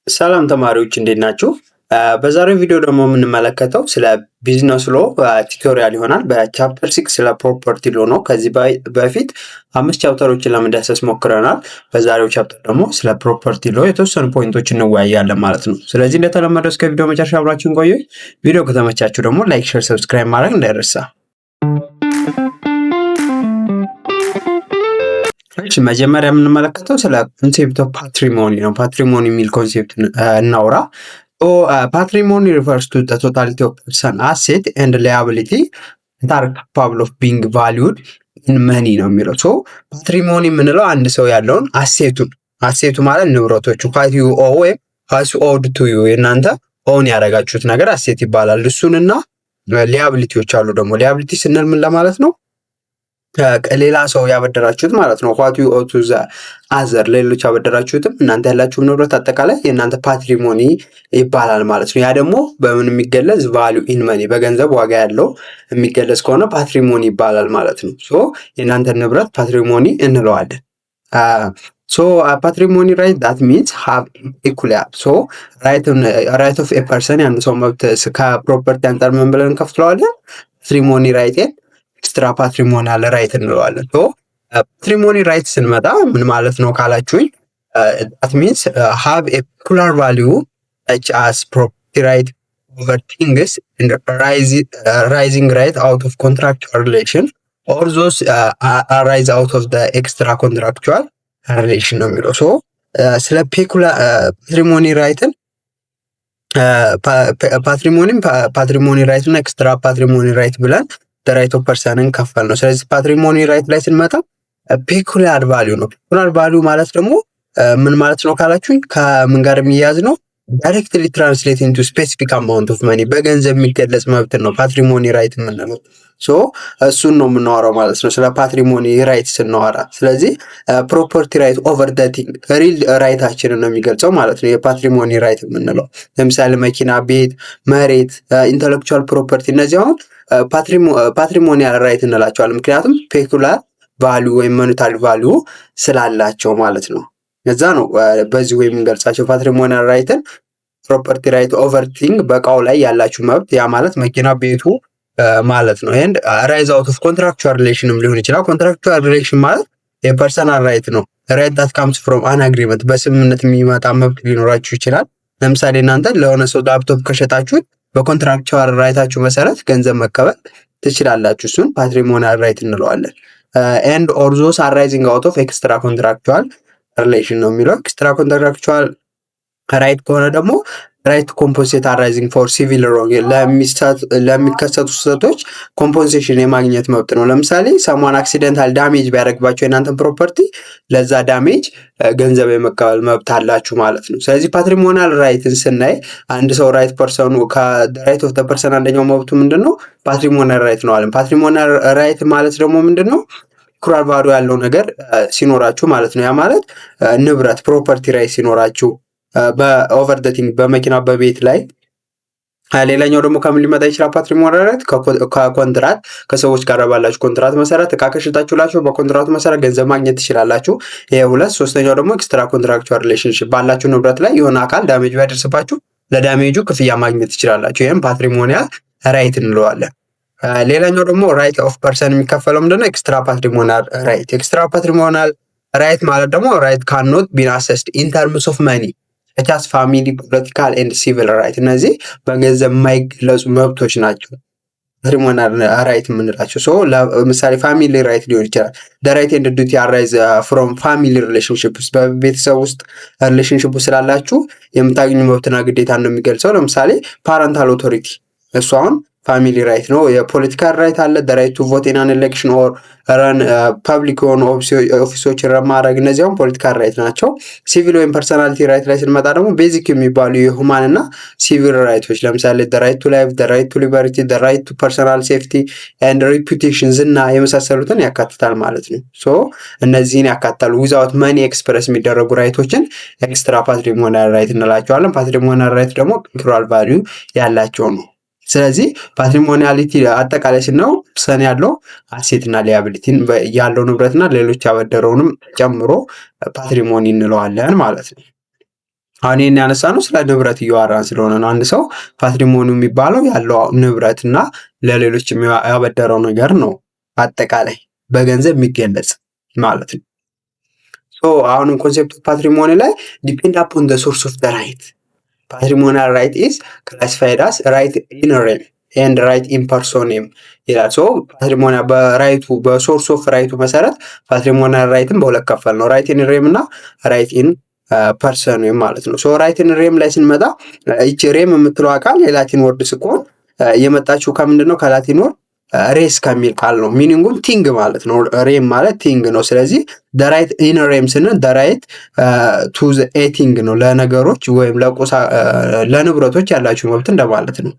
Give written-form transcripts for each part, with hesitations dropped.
ሰላም ተማሪዎች እንዴት ናችሁ? በዛሬው ቪዲዮ ደግሞ የምንመለከተው ስለ ቢዝነስ ሎ ቲዩቶሪያል ይሆናል። በቻፕተር 6 ስለ ፕሮፐርቲ ሎ ነው። ከዚህ በፊት 5 ቻፕተሮችን ለመዳሰስ ሞክረናል። በዛሬው ቻፕተር ደግሞ ስለ ፕሮፐርቲ ሎ የተወሰኑ ፖይንቶች እንወያያለን ማለት ነው። ስለዚህ እንደተለመደው እስከ ቪዲዮ መጨረሻ አብራችሁን ቆዩ። ቪዲዮ ከተመቻችሁ ደግሞ ላይክ፣ ሼር፣ ሰብስክራይብ ማድረግ እንዳይረሳ። መጀመሪያ የምንመለከተው ስለ ኮንሴፕት ኦፍ ፓትሪሞኒ ነው። ፓትሪሞኒ የሚል ኮንሴፕት እናውራ። ፓትሪሞኒ ሪፈርስ ቱ ቶታሊቲ ኦፍ ፐርሰን አሴት ኤንድ ላያቢሊቲ that are capable of being valued in money ነው የሚለው። ሶ ፓትሪሞኒ የምንለው አንድ ሰው ያለውን አሴቱ ማለት ንብረቶቹ what you owe ወይም has owed to you የእናንተ ኦውን ያደረጋችሁት ነገር አሴት ይባላል። እሱንና ሊያቢሊቲዎች አሉ። ደግሞ ሊያቢሊቲ ስንል ምን ለማለት ነው? ሌላ ሰው ያበደራችሁት ማለት ነው። what you owe to the other ሌሎች ያበደራችሁትም እናንተ ያላችሁ ንብረት አጠቃላይ የእናንተ ፓትሪሞኒ ይባላል ማለት ነው። ያ ደግሞ በምን የሚገለጽ ቫልዩ ኢን መኒ በገንዘብ ዋጋ ያለው የሚገለጽ ከሆነ ፓትሪሞኒ ይባላል ማለት ነው። ሶ የእናንተ ንብረት ፓትሪሞኒ እንለዋለን። ፓትሪሞኒ ራይት ዳት ሚንስ ሃቭ ኢኩሊያር ሶ ራይት ኦፍ ኤ ፐርሰን ያን ሰው መብት ከፕሮፐርቲ አንጻር ምን ብለን እንከፍለዋለን? ፓትሪሞኒ ራይት ኤክስትራ ፓትሪሞኒያል ራይት እንለዋለን። ፓትሪሞኒ ራይት ስንመጣ ምን ማለት ነው ካላችሁኝ፣ that means have a peculiar value such as property right over things and rising right out of contractual relation or those arise out of the extra contractual relation ነው የሚለው። ሶ ስለ ፓትሪሞኒ ራይትን ፓትሪሞኒ ራይት እና ኤክስትራ ፓትሪሞኒ ራይት ብለን ራይት ኦፍ ፐርሰንን ከፈል ነው። ስለዚህ ፓትሪሞኒ ራይት ላይ ስንመጣ ፔኩሊያር ቫልዩ ነው። ፔኩሊያር ቫልዩ ማለት ደግሞ ምን ማለት ነው ካላችሁኝ ከምን ጋር የሚያዝ ነው? ዳይሬክትሊ ትራንስሌት ኢንቱ ስፔሲፊክ አማውንት ኦፍ መኒ በገንዘብ የሚገለጽ መብትን ነው ፓትሪሞኒ ራይት የምንለው። ሶ እሱን ነው የምናወራው ማለት ነው ስለ ፓትሪሞኒ ራይት ስናወራ። ስለዚህ ፕሮፐርቲ ራይት ኦቨር ዘ ቲንግ ሪል ራይታችንን ነው የሚገልጸው ማለት ነው የፓትሪሞኒ ራይት የምንለው። ለምሳሌ መኪና፣ ቤት፣ መሬት፣ ኢንተሌክቹዋል ፕሮፐርቲ እነዚህ አሁን ፓትሪሞኒያል ራይት እንላቸዋለን። ምክንያቱም ፔኩላር ቫልዩ ወይም ሞኔታሪ ቫልዩ ስላላቸው ማለት ነው። እዛ ነው በዚህ ወይ የምንገልጻቸው ፓትሪሞኒያል ራይትን ፕሮፐርቲ ራይት ኦቨር ቲንግ በእቃው ላይ ያላችሁ መብት፣ ያ ማለት መኪና፣ ቤቱ ማለት ነው። ኤንድ ራይዝ አውት ኦፍ ኮንትራክቹዋል ሪሌሽንም ሊሆን ይችላል። ኮንትራክቹዋል ሪሌሽን ማለት የፐርሰናል ራይት ነው። ራይት ዳት ካምስ ፍሮም አን አግሪመንት በስምምነት የሚመጣ መብት ሊኖራችሁ ይችላል። ለምሳሌ እናንተ ለሆነ ሰው ላፕቶፕ ከሸጣችሁት በኮንትራክቹዋል ራይታችሁ መሰረት ገንዘብ መቀበል ትችላላችሁ። እሱን ፓትሪሞኒያል ራይት እንለዋለን። ኤንድ ኦር ዞስ አራይዚንግ አውት ኦፍ ኤክስትራ ኮንትራክቹዋል ሪሌሽን ነው የሚለው። ኤክስትራ ኮንትራክቹዋል ራይት ከሆነ ደግሞ ራይት ኮምፖንሴት አራይዚንግ ፎር ሲቪል ሮንግ ለሚከሰቱ ስህተቶች ኮምፖንሴሽን የማግኘት መብት ነው። ለምሳሌ ሰሟን አክሲደንታል ዳሜጅ ቢያደርግባቸው የእናንተን ፕሮፐርቲ ለዛ ዳሜጅ ገንዘብ የመቀበል መብት አላችሁ ማለት ነው። ስለዚህ ፓትሪሞኒያል ራይትን ስናይ አንድ ሰው ራይት ፐርሰኑ ከራይት ኦፍ ተ ፐርሰን አንደኛው መብቱ ምንድን ነው? ፓትሪሞኒያል ራይት ነው አለን። ፓትሪሞኒያል ራይት ማለት ደግሞ ምንድን ነው? ፔኩሊያር ቫልዩ ያለው ነገር ሲኖራችሁ ማለት ነው። ያ ማለት ንብረት ፕሮፐርቲ ራይት ሲኖራችሁ በኦቨር ዘ ቲንግ በመኪና በቤት ላይ። ሌላኛው ደግሞ ከምን ሊመጣ ይችላል? ፓትሪሞኒያል ራይት ከኮንትራት ከሰዎች ጋር ባላችሁ ኮንትራት መሰረት እቃ ከሸጣችሁላችሁ በኮንትራቱ መሰረት ገንዘብ ማግኘት ትችላላችሁ። ይሄ ሁለት። ሶስተኛው ደግሞ ኤክስትራ ኮንትራክቹዋል ሪሌሽንሺፕ ባላችሁ ንብረት ላይ የሆነ አካል ዳሜጅ ቢያደርስባችሁ ለዳሜጁ ክፍያ ማግኘት ትችላላችሁ። ይህም ፓትሪሞኒያል ራይት እንለዋለን። ሌላኛው ደግሞ ራይት ኦፍ ፐርሰን የሚከፈለው ምንድነው? ኤክስትራ ፓትሪሞኒያል ራይት። ኤክስትራ ፓትሪሞኒያል ራይት ማለት ደግሞ ራይት ካን ኖት ቢ አሰስድ ኢን ተርምስ ኦፍ መኒ ቻስ ፋሚሊ፣ ፖለቲካል ኤንድ ሲቪል ራይት። እነዚህ በገንዘብ የማይገለጹ መብቶች ናቸው ፓትሪሞኒያል ራይት የምንላቸው። ሶ ለምሳሌ ፋሚሊ ራይት ሊሆን ይችላል። ራይት ኤንድ ዱቲ አራይዝ ፍሮም ፋሚሊ ሪሌሽንሽፕ በቤተሰብ ውስጥ ሪሌሽንሽፕ ስላላችሁ የምታገኙ መብትና ግዴታ ነው የሚገልጸው። ለምሳሌ ፓረንታል ኦቶሪቲ እሱ አሁን ፋሚሊ ራይት ነው። የፖለቲካል ራይት አለ። ራይት ቱ ቮት ኢን አን ኤሌክሽን ኦር ረን ፐብሊክ የሆኑ ኦፊሶችን ማድረግ እነዚያውም ፖለቲካል ራይት ናቸው። ሲቪል ወይም ፐርሰናሊቲ ራይት ላይ ስንመጣ ደግሞ ቤዚክ የሚባሉ የሁማን እና ሲቪል ራይቶች ለምሳሌ ራይት ቱ ላይፍ፣ ራይት ቱ ሊበርቲ፣ ራይት ቱ ፐርሰናል ሴፍቲ ኤንድ ሪፑቴሽን ዝና የመሳሰሉትን ያካትታል ማለት ነው። ሶ እነዚህን ያካትታሉ። ዊዛውት መኒ ኤክስፕረስ የሚደረጉ ራይቶችን ኤክስትራ ፓትሪሞኒያል ራይት እንላቸዋለን። ፓትሪሞኒያል ራይት ደግሞ ፔኩሊያር ቫልዩ ያላቸው ነው። ስለዚህ ፓትሪሞኒያሊቲ አጠቃላይ ስናው ሰን ያለው አሴትና ሊያቢሊቲን ያለው ንብረትና ሌሎች ያበደረውንም ጨምሮ ፓትሪሞኒ እንለዋለን ማለት ነው። አሁን ይህን ያነሳ ነው ስለ ንብረት እያወራን ስለሆነ ነው። አንድ ሰው ፓትሪሞኒው የሚባለው ያለው ንብረት እና ለሌሎች ያበደረው ነገር ነው። አጠቃላይ በገንዘብ የሚገለጽ ማለት ነው። አሁን ኮንሴፕት ኦፍ ፓትሪሞኒ ላይ ዲፔንድ አፖን ዘ ሶርስ ኦፍ ዘ ራይት ፓትሪሞኒያል ራይት ኢዝ ክላሲፋይድ አስ ራይት ኢን ሬም ኤንድ ራይት ኢን ፐርሶኔም ይላል። ፓትሪሞኒያል በራይቱ በሶርስ ኦፍ ራይቱ መሰረት ፓትሪሞኒያል ራይትን በሁለት ከፈል ነው፣ ራይት ኢን ሬም እና ራይት ኢን ፐርሰን ማለት ነው። ራይት ኢን ሬም ላይ ስንመጣ ይቺ ሬም የምትለው አካል የላቲን ወርድ ስኮን የመጣችው ከምንድን ነው? ከላቲን ወርድ ሬስ ከሚል ቃል ነው። ሚኒንጉም ቲንግ ማለት ነው። ሬም ማለት ቲንግ ነው። ስለዚህ ራይት ኢን ሬም ስንል ራይት ቱ ኤ ቲንግ ነው። ለነገሮች ወይም ለንብረቶች ያላችሁ መብት እንደማለት ነው።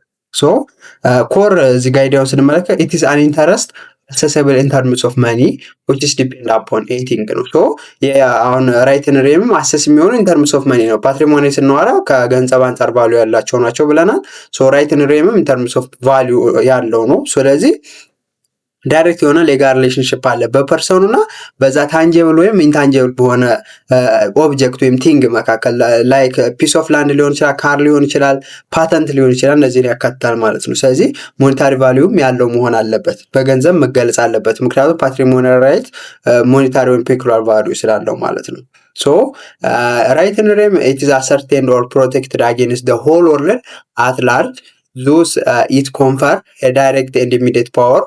ኮር እዚህ ጋ አይዲያውን ስንመለከት ኢት ኢዝ አን ኢንተረስት accessible in terms of money which is depend upon a thing ነው። አሁን ራይት ኢን ሬም አሰስ የሚሆኑ in terms of money ነው። ፓትሪሞኒ ስናወራ ከገንዘብ አንጻር ቫልዩ ያላቸው ናቸው ብለናል። ራይት ኢን ሬምም in terms of value ያለው ነው። ስለዚህ ዳይሬክት የሆነ ሌጋል ሪሌሽንሽፕ አለ በፐርሰኑ እና በዛ ታንጀብል ወይም ኢንታንጀብል በሆነ ኦብጀክት ወይም ቲንግ መካከል ላይክ ፒስ ኦፍ ላንድ ሊሆን ይችላል፣ ካር ሊሆን ይችላል፣ ፓተንት ሊሆን ይችላል። እነዚህን ያካትታል ማለት ነው። ስለዚህ ሞኔታሪ ቫሊዩም ያለው መሆን አለበት፣ በገንዘብ መገለጽ አለበት። ምክንያቱም ፓትሪሞኒያል ራይት ሞኔታሪ ወይም ፔኩላር ቫሊዩ ስላለው ማለት ነው። ራይት ኢን ሬም ኢት ኢዝ አሰርቴንድ ኦር ፕሮቴክትድ አጌንስት ዘ ሆል ወርልድ አት ላርጅ ዙስ ኢት ኮንፈር ዳይሬክት ኤንድ ኢሚዲየት ፓወር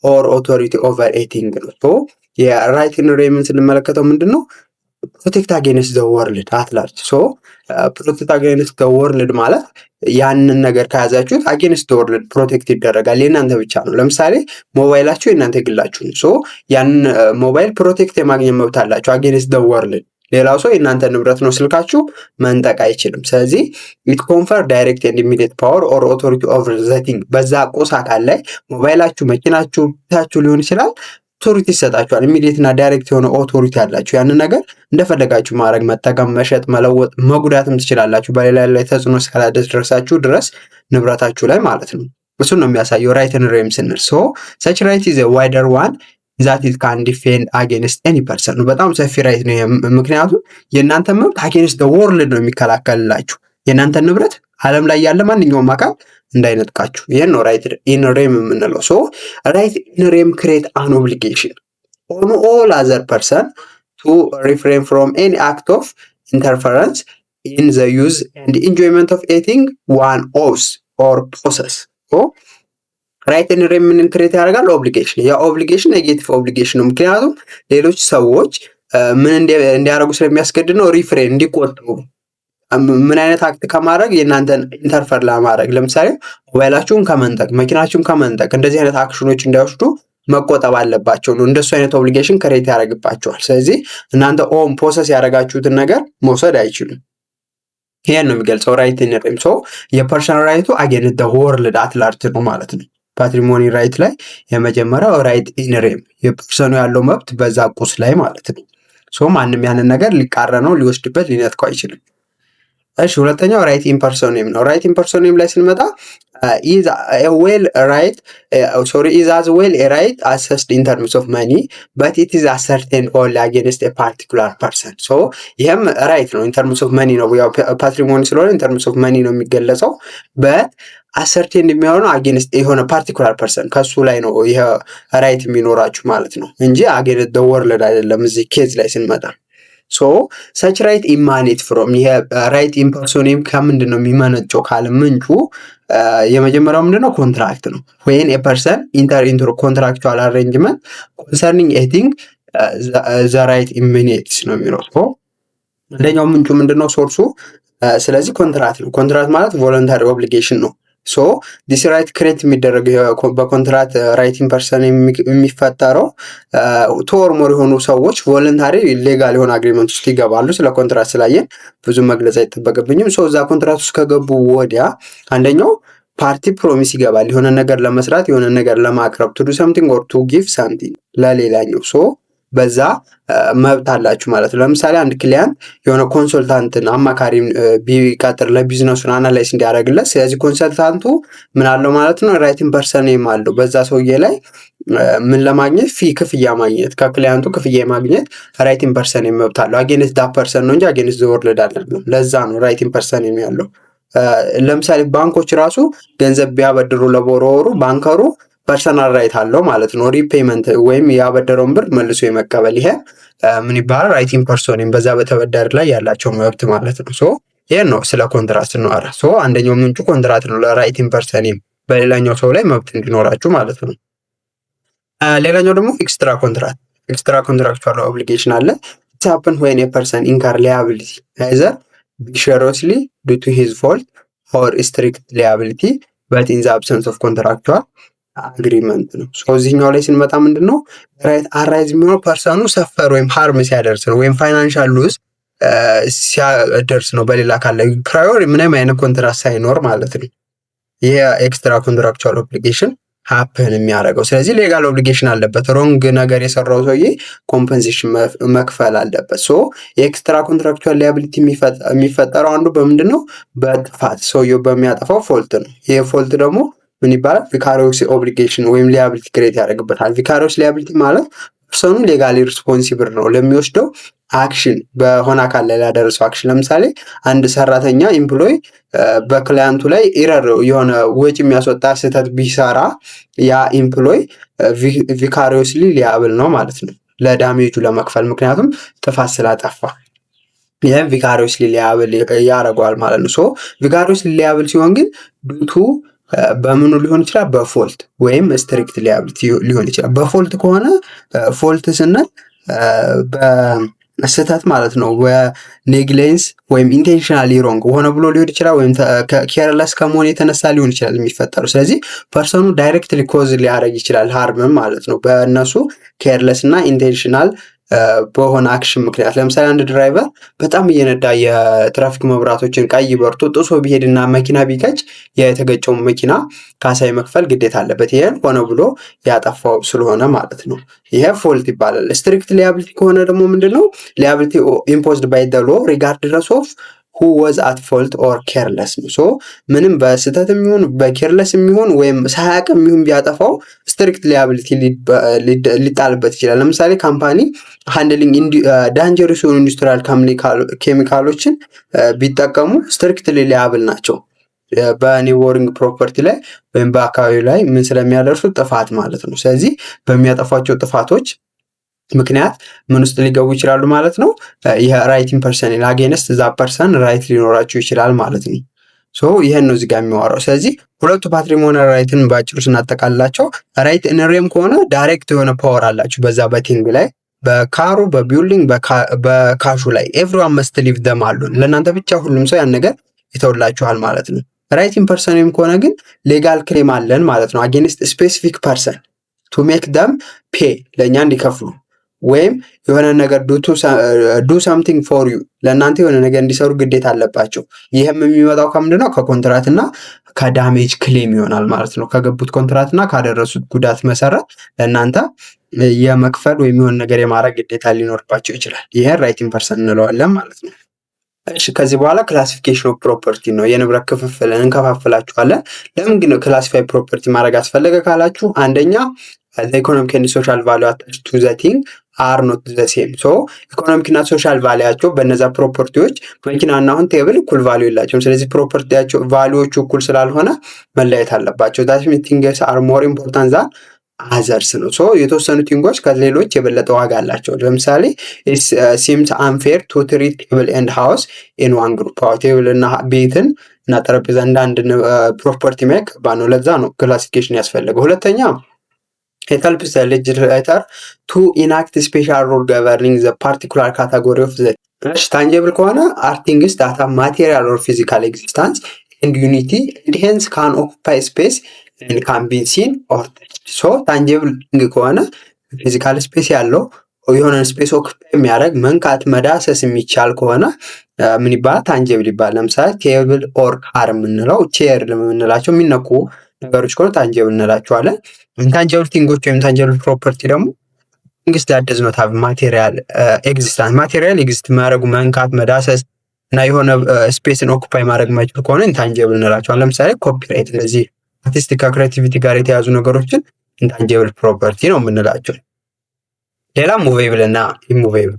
ኦር ኦቶሪቲ ኦቨር ኤ ቲንግ ነው። የራይት ኢን ሬምን ስንመለከተው ምንድን ነው? ፕሮቴክት አጌንስት ዘ ወርልድ አት ላርጅ። ፕሮቴክት አጌንስት ዘ ወርልድ ማለት ያንን ነገር ከያዛችሁት አጌንስት ዘ ወርልድ ፕሮቴክት ይደረጋል። የእናንተ ብቻ ነው። ለምሳሌ ሞባይላችሁ የእናንተ ግላችሁ ነው። ያንን ሞባይል ፕሮቴክት የማግኘት መብት አላችሁ አጌንስት ዘ ወርልድ። ሌላው ሰው የእናንተ ንብረት ነው፣ ስልካችሁ መንጠቅ አይችልም። ስለዚህ ኢት ኮንፈር ዳይሬክት ኤንድ ኢሚዲየት ፓወር ኦር ኦቶሪቲ ኦቨር ዘ ቲንግ። በዛ ቁስ አካል ላይ ሞባይላችሁ፣ መኪናችሁ፣ ቤታችሁ ሊሆን ይችላል ኦቶሪቲ ይሰጣችኋል። ኢሚዲየት እና ዳይሬክት የሆነ ኦቶሪቲ ያላችሁ ያንን ነገር እንደፈለጋችሁ ማድረግ፣ መጠቀም፣ መሸጥ፣ መለወጥ፣ መጉዳትም ትችላላችሁ። በሌላ ላይ ተጽዕኖ እስካላደረሳችሁ ድረስ ንብረታችሁ ላይ ማለት ነው። እሱን ነው የሚያሳየው ራይት ኢን ሬም ስንል። ሰች ራይት ኢዝ ኤ ዋይደር ዋን ዛት ኢት ካን ዲፌንድ አጌንስት ኤኒ ፐርሰን ነው። በጣም ሰፊ ራይት ነው። ምክንያቱም የእናንተ መብት አጌንስት ወርልድ ነው የሚከላከልላችሁ። የእናንተ ንብረት ዓለም ላይ ያለ ማንኛውም አካል እንዳይነጥቃችሁ። ይህን ነው ራይት ኢን ሬም የምንለው። ራይት ኢን ሬም ክሬት አን ኦብሊጌሽን ኦን ኦል አዘር ፐርሰን ቱ ሪፍሬን ፍሮም ኤኒ አክት ኦፍ ኢንተርፈረንስ ኢን ዘ ዩዝ ኤንድ ኢንጆይመንት ኦፍ ኤ ቲንግ ዋን ኦውስ ኦር ፖሰስ። ራይት ኢን ሬም ምን ክሬት ያደርጋል? ኦብሊጌሽን። ያ ኦብሊጌሽን ኔጌቲቭ ኦብሊጌሽን ነው። ምክንያቱም ሌሎች ሰዎች ምን እንዲያደርጉ ስለሚያስገድድ ነው። ሪፍሬን እንዲቆጥቡ፣ ምን አይነት አክት ከማድረግ የእናንተን ኢንተርፈር ለማድረግ ለምሳሌ ሞባይላችሁን ከመንጠቅ፣ መኪናችሁን ከመንጠቅ፣ እንደዚህ አይነት አክሽኖች እንዳይወስዱ መቆጠብ አለባቸው ነው። እንደሱ አይነት ኦብሊጌሽን ክሬት ያደርግባቸዋል። ስለዚህ እናንተ ኦን ፖሰስ ያደረጋችሁትን ነገር መውሰድ አይችሉም። ይሄን ነው የሚገልጸው ራይት ኢን ሬም። የፐርሰናል ራይቱ አጌንስት ዘ ወርልድ አት ላርጅ ነው ማለት ነው። ፓትሪሞኒ ራይት ላይ የመጀመሪያው ራይት ኢን ሬም የፐርሰኑ ያለው መብት በዛ ቁስ ላይ ማለት ነው። ማንም ያንን ነገር ሊቃረነው፣ ሊወስድበት፣ ሊነጥቀው አይችልም። እሺ ሁለተኛው ራይት ኢን ፐርሶኔም ነው። ራይት ኢን ፐርሶኔም ላይ ስንመጣ ኢዝ ዌል ራይት ኢዝ አዝ ዌል ራይት አሰስድ ኢን ተርምስ ኦፍ መኒ በት ኢት ኢዝ አሰርቴንድ ኦንሊ አጌንስት ኤ ፓርቲኩላር ፐርሰን። ይህም ራይት ነው። ኢን ተርምስ ኦፍ መኒ ነው። ያው ፓትሪሞኒ ስለሆነ ኢን ተርምስ ኦፍ መኒ ነው የሚገለጸው። በት አሰርቴንድ የሚሆነው አጌንስት የሆነ ፓርቲኩላር ፐርሰን ከሱ ላይ ነው ይሄ ራይት የሚኖራችሁ ማለት ነው እንጂ አጌንስት ዘ ወርልድ አይደለም። እዚህ ኬዝ ላይ ስንመጣ ሰች ራይት ኢማኔት ፍሮም ይሄ ራይት ኢን ፐርሶኔም ከምንድን ነው የሚመነጨው ካለ ምንጩ የመጀመሪያው ምንድነው? ኮንትራክት ነው። ወይን ኤ ፐርሰን ኢንተር ኢንቱ ኮንትራክቹዋል አሬንጅመንት ኮንሰርኒንግ ኤ ቲንግ ዘ ራይት ኢማኔትስ ነው የሚለው። አንደኛው ምንጩ ምንድነው? ሶርሱ። ስለዚህ ኮንትራክት ነው። ኮንትራክት ማለት ቮለንታሪ ኦብሊጌሽን ነው። ዲስ ራይት ክሬት የሚደረገው በኮንትራት ራይቲንግ ፐርሰን የሚፈጠረው ቱ ኦር ሞር የሆኑ ሰዎች ቮለንታሪ ሌጋል የሆነ አግሪመንት ውስጥ ይገባሉ። ስለ ኮንትራት ስላየን ብዙ መግለጽ አይጠበቅብኝም። እዛ ኮንትራት ውስጥ ከገቡ ወዲያ አንደኛው ፓርቲ ፕሮሚስ ይገባል የሆነ ነገር ለመስራት፣ የሆነ ነገር ለማቅረብ ቱ ዱ ሰምቲንግ ኦር ቱ ጊቭ ሳምቲንግ ለሌላኛው። በዛ መብት አላችሁ ማለት ነው። ለምሳሌ አንድ ክሊያንት የሆነ ኮንሰልታንትን አማካሪ ቢቀጥር ለቢዝነሱን አናላይዝ እንዲያደርግለት፣ ስለዚህ ኮንሰልታንቱ ምን አለው ማለት ነው ራይቲንግ ፐርሰን ኔም አለው። በዛ ሰውዬ ላይ ምን ለማግኘት ክፍያ ማግኘት ከክሊያንቱ ክፍያ ማግኘት ራይቲንግ ፐርሰን ኔም መብት አለው። አጌንስት ዳ ፐርሰን ነው እንጂ አጌንስት ዘ ወርልድ አይደለም። ለዛ ነው ራይቲንግ ፐርሰን ኔም ያለው። ለምሳሌ ባንኮች ራሱ ገንዘብ ቢያበድሩ ለቦሮወሩ ባንከሩ ፐርሰናል ራይት አለው ማለት ነው። ሪፔይመንት ወይም ያበደረውን ብር መልሶ የመቀበል ይሄ ምን ይባላል? ራይቲንግ ፐርሰን ኔም በዛ በተበዳሪ ላይ ያላቸው መብት ማለት ነው። ሶ ይሄን ነው ስለ ኮንትራት ስንወራ። ሶ አንደኛው ምንጩ ኮንትራት ነው ለራይቲንግ ፐርሰን ኔም በሌላኛው ሰው ላይ መብት እንዲኖራችሁ ማለት ነው። ሌላኛው ደግሞ ኤክስትራ ኮንትራት ኤክስትራ ኮንትራክቹዋል ኦብሊጌሽን አለ። ኢት ሃፕን ዌን ኤ ፐርሰን ኢንካር ሊያቢሊቲ አይዘር ቪሸሮስሊ ዱ ቱ ሂዝ ፎልት ኦር ስትሪክት ሊያቢሊቲ በት ኢን ዘ አብሰንስ ኦፍ ኮንትራክቹዋል አግሪመንት ነው። እዚህኛው ላይ ስንመጣ ምንድን ነው ራይት አራይዝ የሚሆነው ፐርሰኑ ሰፈር ወይም ሃርም ሲያደርስ ነው ወይም ፋይናንሻል ሉዝ ሲያደርስ ነው በሌላ ካለ ፕራዮር ምንም አይነት ኮንትራት ሳይኖር ማለት ነው። ይሄ ኤክስትራ ኮንትራክቹዋል ኦብሊጌሽን ሀፕን የሚያደርገው። ስለዚህ ሌጋል ኦብሊጌሽን አለበት። ሮንግ ነገር የሰራው ሰውዬ ኮምፐንሴሽን መክፈል አለበት። ሶ የኤክስትራ ኮንትራክቹዋል ሊያቢሊቲ የሚፈጠረው አንዱ በምንድን ነው? በጥፋት ሰውየው በሚያጠፋው ፎልት ነው። ይሄ ፎልት ደግሞ ምን ይባላል? ቪካሪዮስ ኦብሊጌሽን ወይም ሊያቢሊቲ ክሬት ያደርግበታል። ቪካሪዮስ ሊያቢሊቲ ማለት ፐርሰኑ ሌጋሊ ሪስፖንሲብል ነው ለሚወስደው አክሽን በሆነ አካል ላይ ላደረሰው አክሽን። ለምሳሌ አንድ ሰራተኛ ኢምፕሎይ በክላያንቱ ላይ ኢረር የሆነ ወጪ የሚያስወጣ ስህተት ቢሰራ ያ ኢምፕሎይ ቪካሪዮስሊ ሊያብል ነው ማለት ነው ለዳሜጁ ለመክፈል፣ ምክንያቱም ጥፋት ስላጠፋ ይህም ቪካሪዮስሊ ሊያብል ያደርገዋል ማለት ነው። ሶ ቪካሪዮስሊ ሊያብል ሲሆን ግን ዱቱ በምኑ ሊሆን ይችላል? በፎልት ወይም ስትሪክት ሊያቢሊቲ ሊሆን ይችላል። በፎልት ከሆነ ፎልት ስንል በስህተት ማለት ነው። በኔግሌንስ ወይም ኢንቴንሽናሊ ሮንግ ሆነ ብሎ ሊሆን ይችላል፣ ወይም ኬርለስ ከመሆን የተነሳ ሊሆን ይችላል የሚፈጠሩ። ስለዚህ ፐርሰኑ ዳይሬክትሊ ኮዝ ሊያደርግ ይችላል ሃርምም ማለት ነው በእነሱ ኬርለስ እና ኢንቴንሽናል በሆነ አክሽን ምክንያት። ለምሳሌ አንድ ድራይቨር በጣም እየነዳ የትራፊክ መብራቶችን ቀይ በርቶ ጥሶ ቢሄድና መኪና ቢገጭ የተገጨውን መኪና ካሳ መክፈል ግዴታ አለበት። ይሄን ሆነ ብሎ ያጠፋው ስለሆነ ማለት ነው። ይሄ ፎልት ይባላል። ስትሪክት ሊያቢሊቲ ከሆነ ደግሞ ምንድነው? ሊያቢሊቲ ኢምፖዝድ ባይ ዘ ሎ ሪጋርድለስ ኦፍ who was at fault or careless ነው። ሶ ምንም በስህተት የሚሆን በኬርለስ የሚሆን ወይም ሳያውቅ የሚሆን ቢያጠፋው ስትሪክት ሊያቢሊቲ ሊጣልበት ይችላል። ለምሳሌ ካምፓኒ ሃንድሊንግ ዳንጀረስ የሆኑ ኢንዱስትሪያል ኬሚካሎችን ቢጠቀሙ ስትሪክት ሊያብል ናቸው በኔቦሪንግ ፕሮፐርቲ ላይ ወይም በአካባቢው ላይ ምን ስለሚያደርሱ ጥፋት ማለት ነው። ስለዚህ በሚያጠፏቸው ጥፋቶች ምክንያት ምን ውስጥ ሊገቡ ይችላሉ ማለት ነው። ይሄ ራይቲንግ ፐርሰን አጌንስት ዛ ፐርሰን ራይት ሊኖራቸው ይችላል ማለት ነው። ሶ ይሄን ነው እዚህ ጋር የሚያወራው። ስለዚህ ሁለቱ ፓትሪሞኒያል ራይትን ባጭሩ ስናጠቃልላቸው ራይት ኢንሬም ከሆነ ዳይሬክት የሆነ ፓወር አላችሁ በዛ በቲንግ ላይ በካሩ በቢልዲንግ በካሹ ላይ ኤቭሪዋን መስት ሊቭ ደም አሉን ለእናንተ ብቻ ሁሉም ሰው ያን ነገር ይተውላችኋል ማለት ነው። ራይቲንግ ፐርሰን ከሆነ ግን ሌጋል ክሌም አለን ማለት ነው አጌንስት ስፔሲፊክ ፐርሰን ቱ ሜክ ደም ፔ ለእኛ እንዲከፍሉ ወይም የሆነ ነገር ዱ ሳምቲንግ ፎር ዩ ለእናንተ የሆነ ነገር እንዲሰሩ ግዴታ አለባቸው። ይህም የሚመጣው ከምንድነው? ከኮንትራት እና ከዳሜጅ ክሌም ይሆናል ማለት ነው። ከገቡት ኮንትራት እና ካደረሱት ጉዳት መሰረት ለእናንተ የመክፈል ወይም የሆነ ነገር የማድረግ ግዴታ ሊኖርባቸው ይችላል። ይህን ራይቲንግ ፐርሰን እንለዋለን ማለት ነው። እሺ ከዚህ በኋላ ክላሲፊኬሽን ኦፍ ፕሮፐርቲ ነው። የንብረት ክፍፍልን እንከፋፍላችኋለን። ለምን ግን ክላሲፋይ ፕሮፐርቲ ማድረግ አስፈለገ ካላችሁ፣ አንደኛ ኢኮኖሚክ ኤንድ ሶሻል ቫልዩ አታች ቱ ዘ ቲንግ አር ኖት ዘ ሴም። ሶ ኢኮኖሚክ እና ሶሻል ቫልያቸው በነዛ ፕሮፐርቲዎች መኪናና አሁን ቴብል እኩል ቫልዩ የላቸውም። ስለዚህ ፕሮፐርቲያቸው ቫልዩዎቹ እኩል ስላልሆነ መለየት አለባቸው። ዳት ሚንስ ቲንግስ አር ሞር ኢምፖርታንት ዛን አዘርስ ነው። ሶ የተወሰኑ ቲንጎች ከሌሎች የበለጠ ዋጋ አላቸው። ለምሳሌ ሲምስ አንፌር ቱ ትሪት ቴብል ኤንድ ሃውስ ኢን ዋን ግሩፕ። ቴብል እና ቤትን እና ጠረጴዛ እንዳንድ ፕሮፐርቲ ማየት ከባድ ነው። ለዛ ነው ክላሲፊኬሽን ያስፈልገው። ሁለተኛ it helps the legislator to enact special rule governing the particular category of the tangible ከሆነ are things that have material or physical existence and unity and hence can occupy space and can be seen or touched. so tangible ከሆነ ፊዚካል ስፔስ ያለው የሆነ ስፔስ ኦኩፓይ የሚያደርግ መንካት መዳሰስ የሚቻል ከሆነ ምን ይባላል? ታንጂብል ይባላል። ለምሳሌ ቴብል ኦር ካር የምንለው ቼር የምንላቸው የሚነኩ ነገሮች ከሆነ ታንጂብል እንላቸዋለን። ኢንታንጂብል ቲንጎች ወይም ታንጂብል ፕሮፐርቲ ደግሞ ቲንግስ ዳት ደዝ ኖት ሃቭ ማቴሪያል ኤግዚስታንስ ማቴሪያል ኤግዚስት ማድረጉ መንካት መዳሰስ እና የሆነ ስፔስን ኦኩፓይ ማድረግ ማይችል ከሆነ ኢንታንጂብል እንላቸዋለን። ለምሳሌ ኮፒራይት እነዚህ አርቲስቲክ ክሬቲቪቲ ጋር የተያዙ ነገሮችን ኢንታንጂብል ፕሮፐርቲ ነው የምንላቸው። ሌላ ሙቬብል እና ኢሙቬብል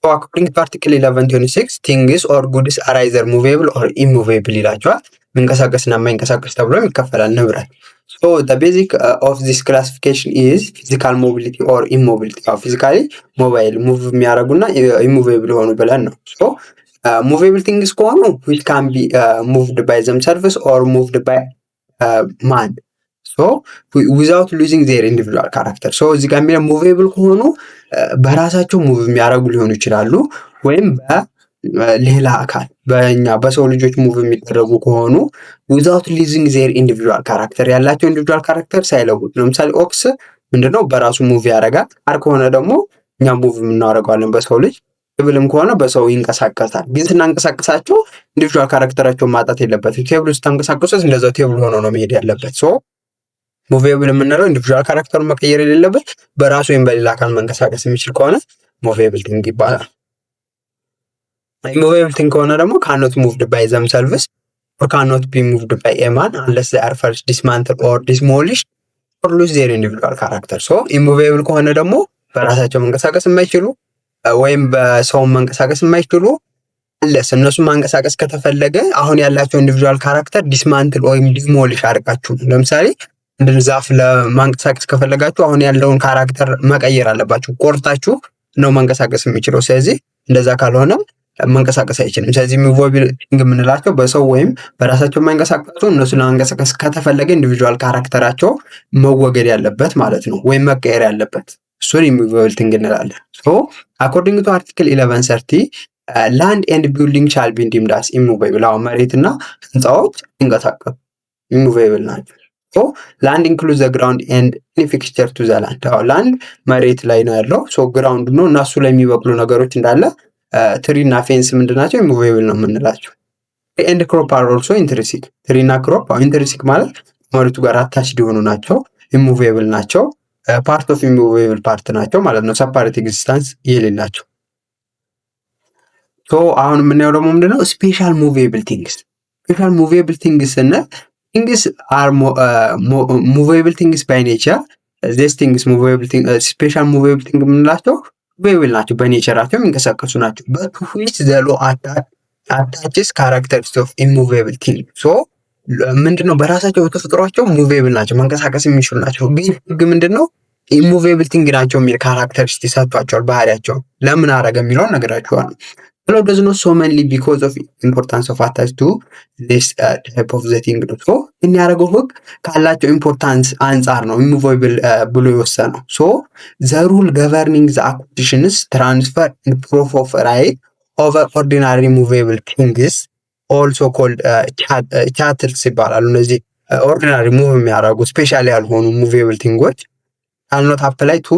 አኮርዲንግ ቱ አርቲክል 1126 ቲንግስ ኦር ጉድስ አር አይዘር ሙቬብል ኦር ኢሙቬብል ይላቸዋል። መንቀሳቀስና የማይንቀሳቀስ ተብሎ ይከፈላል ንብረት። So the basic of this classification is physical mobility or immobility. physically mobile move የሚያደርጉና immovable ሆኑ ብለን ነው። so movable things ከሆኑ which can be moved by themselves or moved by man, so without losing their individual character. so እዚህ ጋር የሚለው movable ከሆኑ በራሳቸው ሙቭ የሚያደርጉ ሊሆኑ ይችላሉ ወይም ሌላ አካል በእኛ በሰው ልጆች ሙቭ የሚደረጉ ከሆኑ without losing their individual character ያላቸው individual character ሳይለውጥ። ለምሳሌ ኦክስ ምንድነው በራሱ ሙቭ ያደርጋል። አር ከሆነ ደግሞ እኛ ሙቭ የምናደርገዋለን በሰው ልጅ። ቴብልም ከሆነ በሰው ይንቀሳቀሳል። ግን ስናንቀሳቀሳቸው individual characterቸውን ማጣት የለበትም። ቴብል ስታንቀሳቀሱት እንደዛው ቴብል ሆኖ ነው መሄድ ያለበት። ሶ ሙቬብል የምንለው individual characterን መቀየር የሌለበት በራሱ ወይም በሌላ አካል መንቀሳቀስ የሚችል ከሆነ ሙቬብል ቲንግ ይባላል። immovable thing ከሆነ ደግሞ cannot moved by themselves or cannot be moved by a man unless they are first dismantled or demolished or lose their individual character. so immovable ከሆነ ደግሞ በራሳቸው መንቀሳቀስ የማይችሉ ወይም በሰው መንቀሳቀስ የማይችሉ unless እነሱ ማንቀሳቀስ ከተፈለገ አሁን ያላቸው individual character dismantle ወይም demolish አድርጋችሁ። ለምሳሌ እንደ ዛፍ ለማንቀሳቀስ ከፈለጋችሁ አሁን ያለውን ካራክተር መቀየር አለባችሁ። ቆርጣችሁ ነው መንቀሳቀስ የሚችለው። ስለዚህ እንደዛ ካልሆነ መንቀሳቀስ አይችልም። ስለዚህ ሙቬብል ቲንግ የምንላቸው በሰው ወይም በራሳቸው መንቀሳቀሱ እነሱ ለማንቀሳቀስ ከተፈለገ ኢንዲቪጁዋል ካራክተራቸው መወገድ ያለበት ማለት ነው ወይም መቀየር ያለበት እሱን ሙቬብል ቲንግ እንላለን። ሶ አኮርዲንግ ቱ አርቲክል 1130 ላንድ ኤንድ ቢልዲንግ ሻል ቢ ዲምድ አስ ኢሙቬብል። አሁን መሬትና ህንጻዎች ይንቀሳቀሱ ኢሙቬብል ናቸው። ሶ ላንድ ኢንክሉድ ዘ ግራውንድ ኤንድ ኤኒ ፊክስቸር ቱ ዘ ላንድ። አሁን ላንድ መሬት ላይ ነው ያለው። ሶ ግራውንድ ነው እና እሱ ላይ የሚበቅሉ ነገሮች እንዳለ ትሪ እና ፌንስ ምንድናቸው? ኢሙቬብል ነው የምንላቸው። ኤንድ ክሮፕ አር ኦልሶ ኢንትሪንሲክ። ትሪ እና ክሮፕ ኢንትሪንሲክ ማለት መሬቱ ጋር አታችድ የሆኑ ናቸው፣ ኢሙቬብል ናቸው። ፓርት ኦፍ ኢሙቬብል ፓርት ናቸው ማለት ነው፣ ሰፓሬት ኤግዚስተንስ የሌላቸው። ሶ አሁን የምናየው ደግሞ ምንድነው? ስፔሻል ሙቬብል ቲንግስ። ስፔሻል ሙቬብል ቲንግስ እና ቲንግስ አር ሙቬብል ቲንግስ ባይ ኔቸር ዚስ ቲንግስ ሙቬብል ቲንግ ስፔሻል ሙቬብል ቲንግ የምንላቸው ሙቬብል ናቸው፣ በኔቸራቸው የሚንቀሳቀሱ ናቸው። but which the law attaches characteristics of immovable thing. so ምንድነው? በራሳቸው በተፈጥሯቸው ሙቬብል ናቸው፣ መንቀሳቀስ የሚችሉ ናቸው። ግን ህግ ምንድነው? ኢሙቬብል ቲንግ ናቸው የሚል ካራክተሪስቲክስ ሰጥቷቸዋል። ባህሪያቸው ለምን አረገ የሚለውን ነገራቸዋል። Law does not so mainly because of importance of attached to this type of the thing. so የሚያደርገው ህግ ካላቸው ኢምፖርታንስ አንጻር ነው ኢሙቬብል ብሎ የወሰነው። so the rule governing the acquisitions, transfer and proof of right over ordinary movable things also called chattels ይባላሉ። እነዚህ ኦርዲናሪ ሙቭ የሚያደርጉ ስፔሻል ያልሆኑ ሙቬብል ቲንጎች are not apply to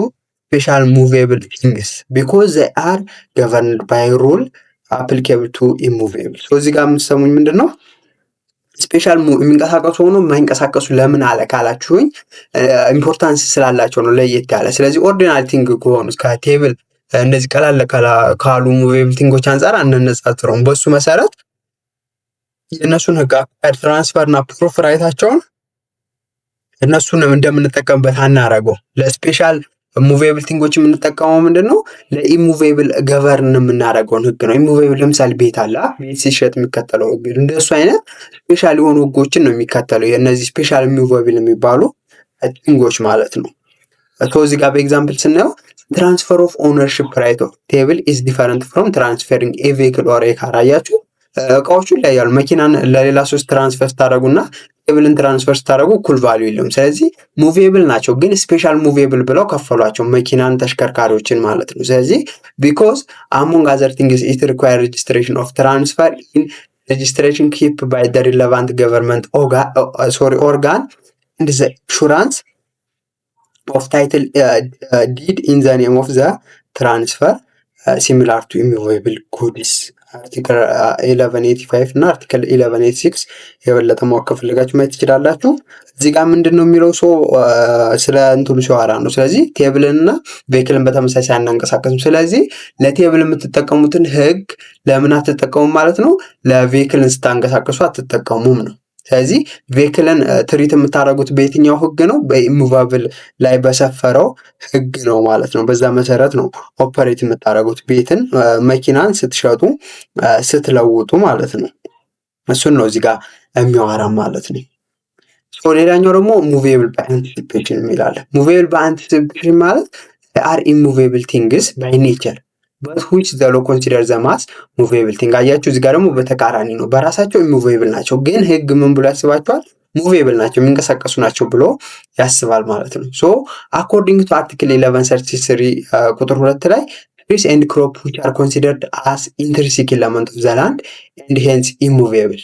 special movable things because they are governed by rule applicable to immovable. so እዚህ ጋር የምትሰሙኝ ምንድነው? ስፔሻል የሚንቀሳቀሱ ሆኖ የማይንቀሳቀሱ ለምን አለ ካላችሁኝ ኢምፖርታንስ ስላላቸው ነው ለየት ያለ። ስለዚህ ኦርዲናሪ ቲንግ ከሆኑ ከቴብል እንደዚህ ቀላል ካሉ ሙቬብል ቲንጎች አንፃር አንነጻጽረውም። በሱ መሰረት የእነሱን ህግ ትራንስፈር እና ፕሩፍ ራይታቸውን እነሱን እንደምንጠቀምበት አናረገው። ለስፔሻል ሙቬብል ቲንጎች የምንጠቀመው ምንድነው? ለኢሙቬብል ገቨርን የምናደርገውን ህግ ነው። ኢሙቬብል ለምሳሌ ቤት አለ፣ ቤት ሲሸጥ የሚከተለው ህግ እንደሱ አይነት ስፔሻል የሆኑ ህጎችን ነው የሚከተለው። የእነዚህ ስፔሻል ኢሙቬብል የሚባሉ ቲንጎች ማለት ነው። እዚህ ጋር በኤግዛምፕል ስናየው ትራንስፈር ኦፍ ኦነርሺፕ ራይት ኦፍ ቴብል ኢዝ ዲፈረንት ፍሮም ትራንስፈሪንግ ኤ ቬሂክል ኦር ኤ ካር። አያችሁ እቃዎቹ ላይ ያሉ መኪናን ለሌላ ሶስት ትራንስፈር ስታደርጉና ቴብልን ትራንስፈር ስታደርጉ እኩል ቫልዩ የለውም። ስለዚህ ሙቬብል ናቸው፣ ግን ስፔሻል ሙቬብል ብለው ከፈሏቸው መኪናን ተሽከርካሪዎችን ማለት ነው። ስለዚህ ቢኮዝ አሞንግ አዘር ቲንግስ ኢት ሪኳየር ሬጅስትሬሽን ኦፍ ትራንስፈር ኢን ሬጅስትሬሽን ኪፕ ባይ ዘ ሪሌቫንት ገቨርንመንት ኦርጋን ኤንድ ዘ ኢንሹራንስ of title deed in the name of the transfer similar to immovable goods አርቲክል 1185 እና አርቲክል 1186 የበለጠ ማወቅ ከፈለጋችሁ ማየት ትችላላችሁ። እዚህ ጋር ምንድን ነው የሚለው ስለ እንትኑ ሲዋራ ነው። ስለዚህ ቴብልን እና ቬክልን በተመሳሳይ አናንቀሳቀስም። ስለዚህ ለቴብል የምትጠቀሙትን ህግ ለምን አትጠቀሙም ማለት ነው? ለቬክልን ስታንቀሳቀሱ አትጠቀሙም ነው። ስለዚህ ቬክልን ትሪት የምታደርጉት በየትኛው ህግ ነው? በኢሙቫብል ላይ በሰፈረው ህግ ነው ማለት ነው። በዛ መሰረት ነው ኦፐሬት የምታደርጉት ቤትን መኪናን ስትሸጡ ስትለውጡ ማለት ነው። እሱን ነው እዚህ ጋር የሚያወራ ማለት ነው። ሌላኛው ደግሞ ሙቬብል በአንቲሲፔሽን የሚላለ ሙቬብል በአንቲሲፔሽን ማለት አር ኢሙቬብል ቲንግስ ባይ ኔቸር በት ዊች ዘ ሎ ኮንሲደር ዘ ማስ ሙቬብል ቲንግ። አያችሁ እዚህ ጋር ደግሞ በተቃራኒ ነው። በራሳቸው ኢሙቬብል ናቸው፣ ግን ህግ ምን ብሎ ያስባቸዋል? ሙቬብል ናቸው፣ የሚንቀሳቀሱ ናቸው ብሎ ያስባል ማለት ነው። ሶ አኮርዲንግ ቱ አርቲክል 1133 ቁጥር 2 ላይ ትሪስ ኤንድ ክሮፕ ዊች አር ኮንሲደርድ አስ ኢንትሪንሲክ ኤለመንት ኦፍ ዘ ላንድ ኤንድ ሄንስ ኢሙቬብል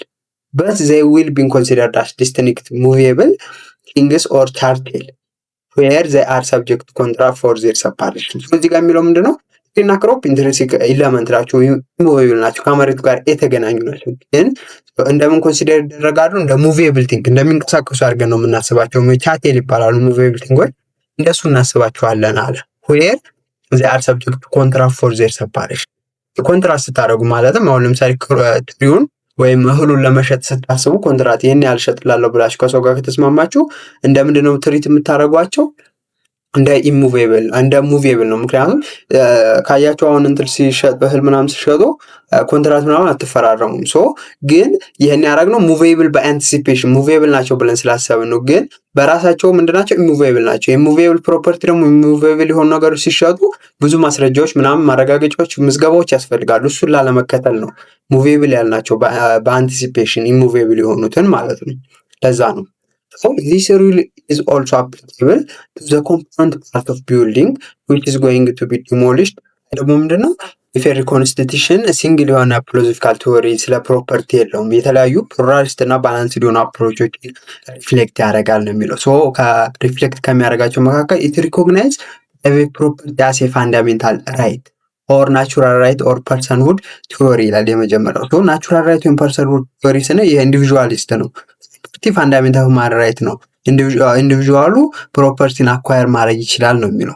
በት ዘይ ዊል ቢን ኮንሲደርድ አስ ዲስቲንክት ሙቬብል ቲንግስ ኦር ቻርቴል ዌር ዘይ አር ሰብጀክት ኮንትራክት ፎር ዜር ሰፓሬሽን። እዚህ ጋር የሚለው ምንድነው? እና ክሮፕ ኢንትሪንሲክ ኤለመንት ናቸው፣ ኢሙቬብል ናቸው፣ ከመሬቱ ጋር የተገናኙ ናቸው። ግን እንደምን ኮንሲደር ይደረጋሉ? እንደ ሙቬብል ቲንግ እንደሚንቀሳቀሱ አድርገን ነው የምናስባቸው። ቻቴል ይባላሉ ሙቬብል ቲንጎች፣ እንደሱ እናስባቸዋለን አለ። ዌር ዘይ አር ሰብጀክት ኮንትራክት ፎር ዜር ሰፓሬሽን። ኮንትራት ስታደርጉ ማለትም አሁን ለምሳሌ ትሪውን ወይም እህሉን ለመሸጥ ስታስቡ ኮንትራት ይህን ያህል እሸጥላለሁ ብላችሁ ከሰው ጋር ከተስማማችሁ እንደምንድነው ትሪት የምታደርጓቸው? እንደ ኢሙቬብል እንደ ሙቬብል ነው። ምክንያቱም ካያቸው አሁን እንትን ሲሸጥ በእህል ምናምን ሲሸጡ ኮንትራት ምናምን አትፈራረሙም። ግን ይህን ያደረግነው ሙቬብል በአንቲሲፔሽን ሙቬብል ናቸው ብለን ስላሰብን ነው። ግን በራሳቸው ምንድናቸው? ኢሙቬብል ናቸው። የሙቬብል ፕሮፐርቲ ደግሞ ኢሙቬብል የሆኑ ነገሮች ሲሸጡ ብዙ ማስረጃዎች ምናምን ማረጋገጫዎች፣ ምዝገባዎች ያስፈልጋሉ። እሱን ላለመከተል ነው ሙቬብል ያልናቸው በአንቲሲፔሽን ኢሙቬብል የሆኑትን ማለት ነው። ለዛ ነው this rule is also applicable to the component part of building which is going to be demolished። ደግሞ ምንድነው የፌሪ ኮንስቲቱሽን ሲንግል የሆነ ፊሎሶፊካል ቲዎሪ ስለ ፕሮፐርቲ የለውም። የተለያዩ ፕሉራሊስት እና ባላንስድ የሆኑ አፕሮቾች ሪፍሌክት ያደርጋል ነው የሚለው። ሪፍሌክት ከሚያደርጋቸው መካከል ኢት ሪኮግናይዝ ፕሮፐርቲ አስ ኤ ፋንዳሜንታል ራይት ኦር ናቹራል ራይት ኦር ፐርሰንሁድ ቲዎሪ ይላል የመጀመሪያው። ናቹራል ራይት ወይም ፐርሰንሁድ ቲዎሪ ስነ የኢንዲቪዥዋሊስት ነው። ፋንዳሜንታል ሁማን ራይት ነው። ኢንዲቪዥዋሉ ፕሮፐርቲን አኳየር ማድረግ ይችላል ነው የሚለው።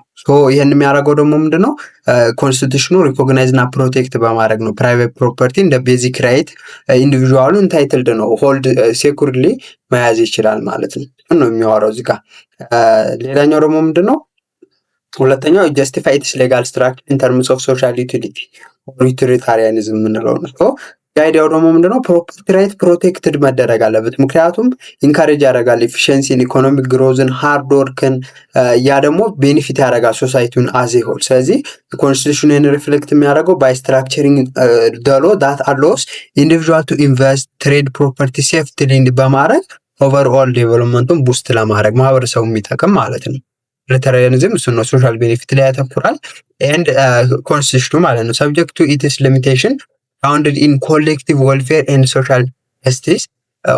ይህን የሚያደርገው ደግሞ ምንድነው? ኮንስቲቱሽኑ ሪኮግናይዝ እና ፕሮቴክት በማድረግ ነው። ፕራይቬት ፕሮፐርቲ እንደ ቤዚክ ራይት ኢንዲቪዥዋሉ ኢንታይትልድ ነው፣ ሆልድ ሴኩርሊ መያዝ ይችላል ማለት ነው የሚያወራው እዚህ ጋር። ሌላኛው ደግሞ ምንድነው? ሁለተኛው ጀስቲፋይ ኢትስ ሌጋል ስትራክቸር ኢን ተርምስ ኦፍ ሶሻል ዩቲሊቲ ዩቲሊታሪያኒዝም የምንለው ነው። የአይዲያው ደግሞ ምንድነው? ፕሮፐርቲ ራይት ፕሮቴክትድ መደረግ አለበት። ምክንያቱም ኢንካሬጅ ያደርጋል ኤፊሽንሲን፣ ኢኮኖሚክ ግሮዝን፣ ሃርድ ወርክን። ያ ደግሞ ቤኒፊት ያደርጋል ሶሳይቲውን አዝ ሆል። ስለዚህ ኮንስቲቱሽንን ሪፍሌክት የሚያደርገው ባይ ስትራክቸሪንግ ዘ ሎ ዳት አሎውስ ኢንዲቪዥዋል ቱ ኢንቨስት ትሬድ ፕሮፐርቲ ሴፍቲሊ በማድረግ ኦቨርኦል ዴቨሎፕመንቱን ቡስት ለማድረግ ማህበረሰቡ የሚጠቅም ማለት ነው። ዩቲሊታሪያኒዝም እሱ ነው፣ ሶሻል ቤኔፊት ላይ ያተኩራል። ኤንድ ኮንስቲቱሽኑ ማለት ነው ሰብጀክት ቱ ኢትስ ሊሚቴሽን founded in collective welfare and social justice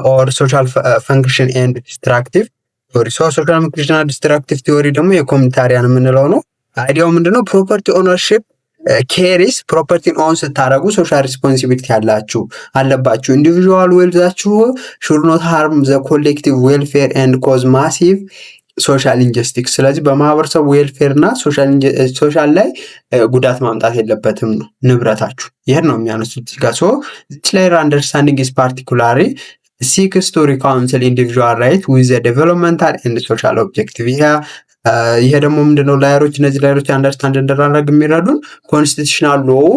or social function and destructive theory። social function and destructive theory ደግሞ የኮሚኒታሪያን የምንለው ነው። አይዲያው ምንድነው? ፕሮፐርቲ ኦነርሺፕ ኬሪስ ፕሮፐርቲን ኦን ስታደርጉ ሶሻል ሪስፖንሲቢሊቲ አለባችሁ። ኢንዲቪዥዋል ዌልዛችሁ should not harm the collective welfare and cause massive ሶሻል ኢንጀስቲክስ። ስለዚህ በማህበረሰብ ዌልፌር እና ሶሻል ላይ ጉዳት ማምጣት የለበትም ነው ንብረታችሁ። ይህን ነው የሚያነሱት ጋር። ዚች ላይ አንደርስታንዲንግ ኢዝ ፓርቲኩላሪ ሲክስ ቱ ሪካውንስል ኢንዲቪዥዋል ራይት ዊዝ ዴቨሎፕመንታል ኤንድ ሶሻል ኦብጀክቲቭ። ይሄ ደግሞ ምንድነው? ላየሮች እነዚህ ላየሮች አንደርስታንድ እንድናደርግ የሚረዱን ኮንስቲቱሽናል ሎው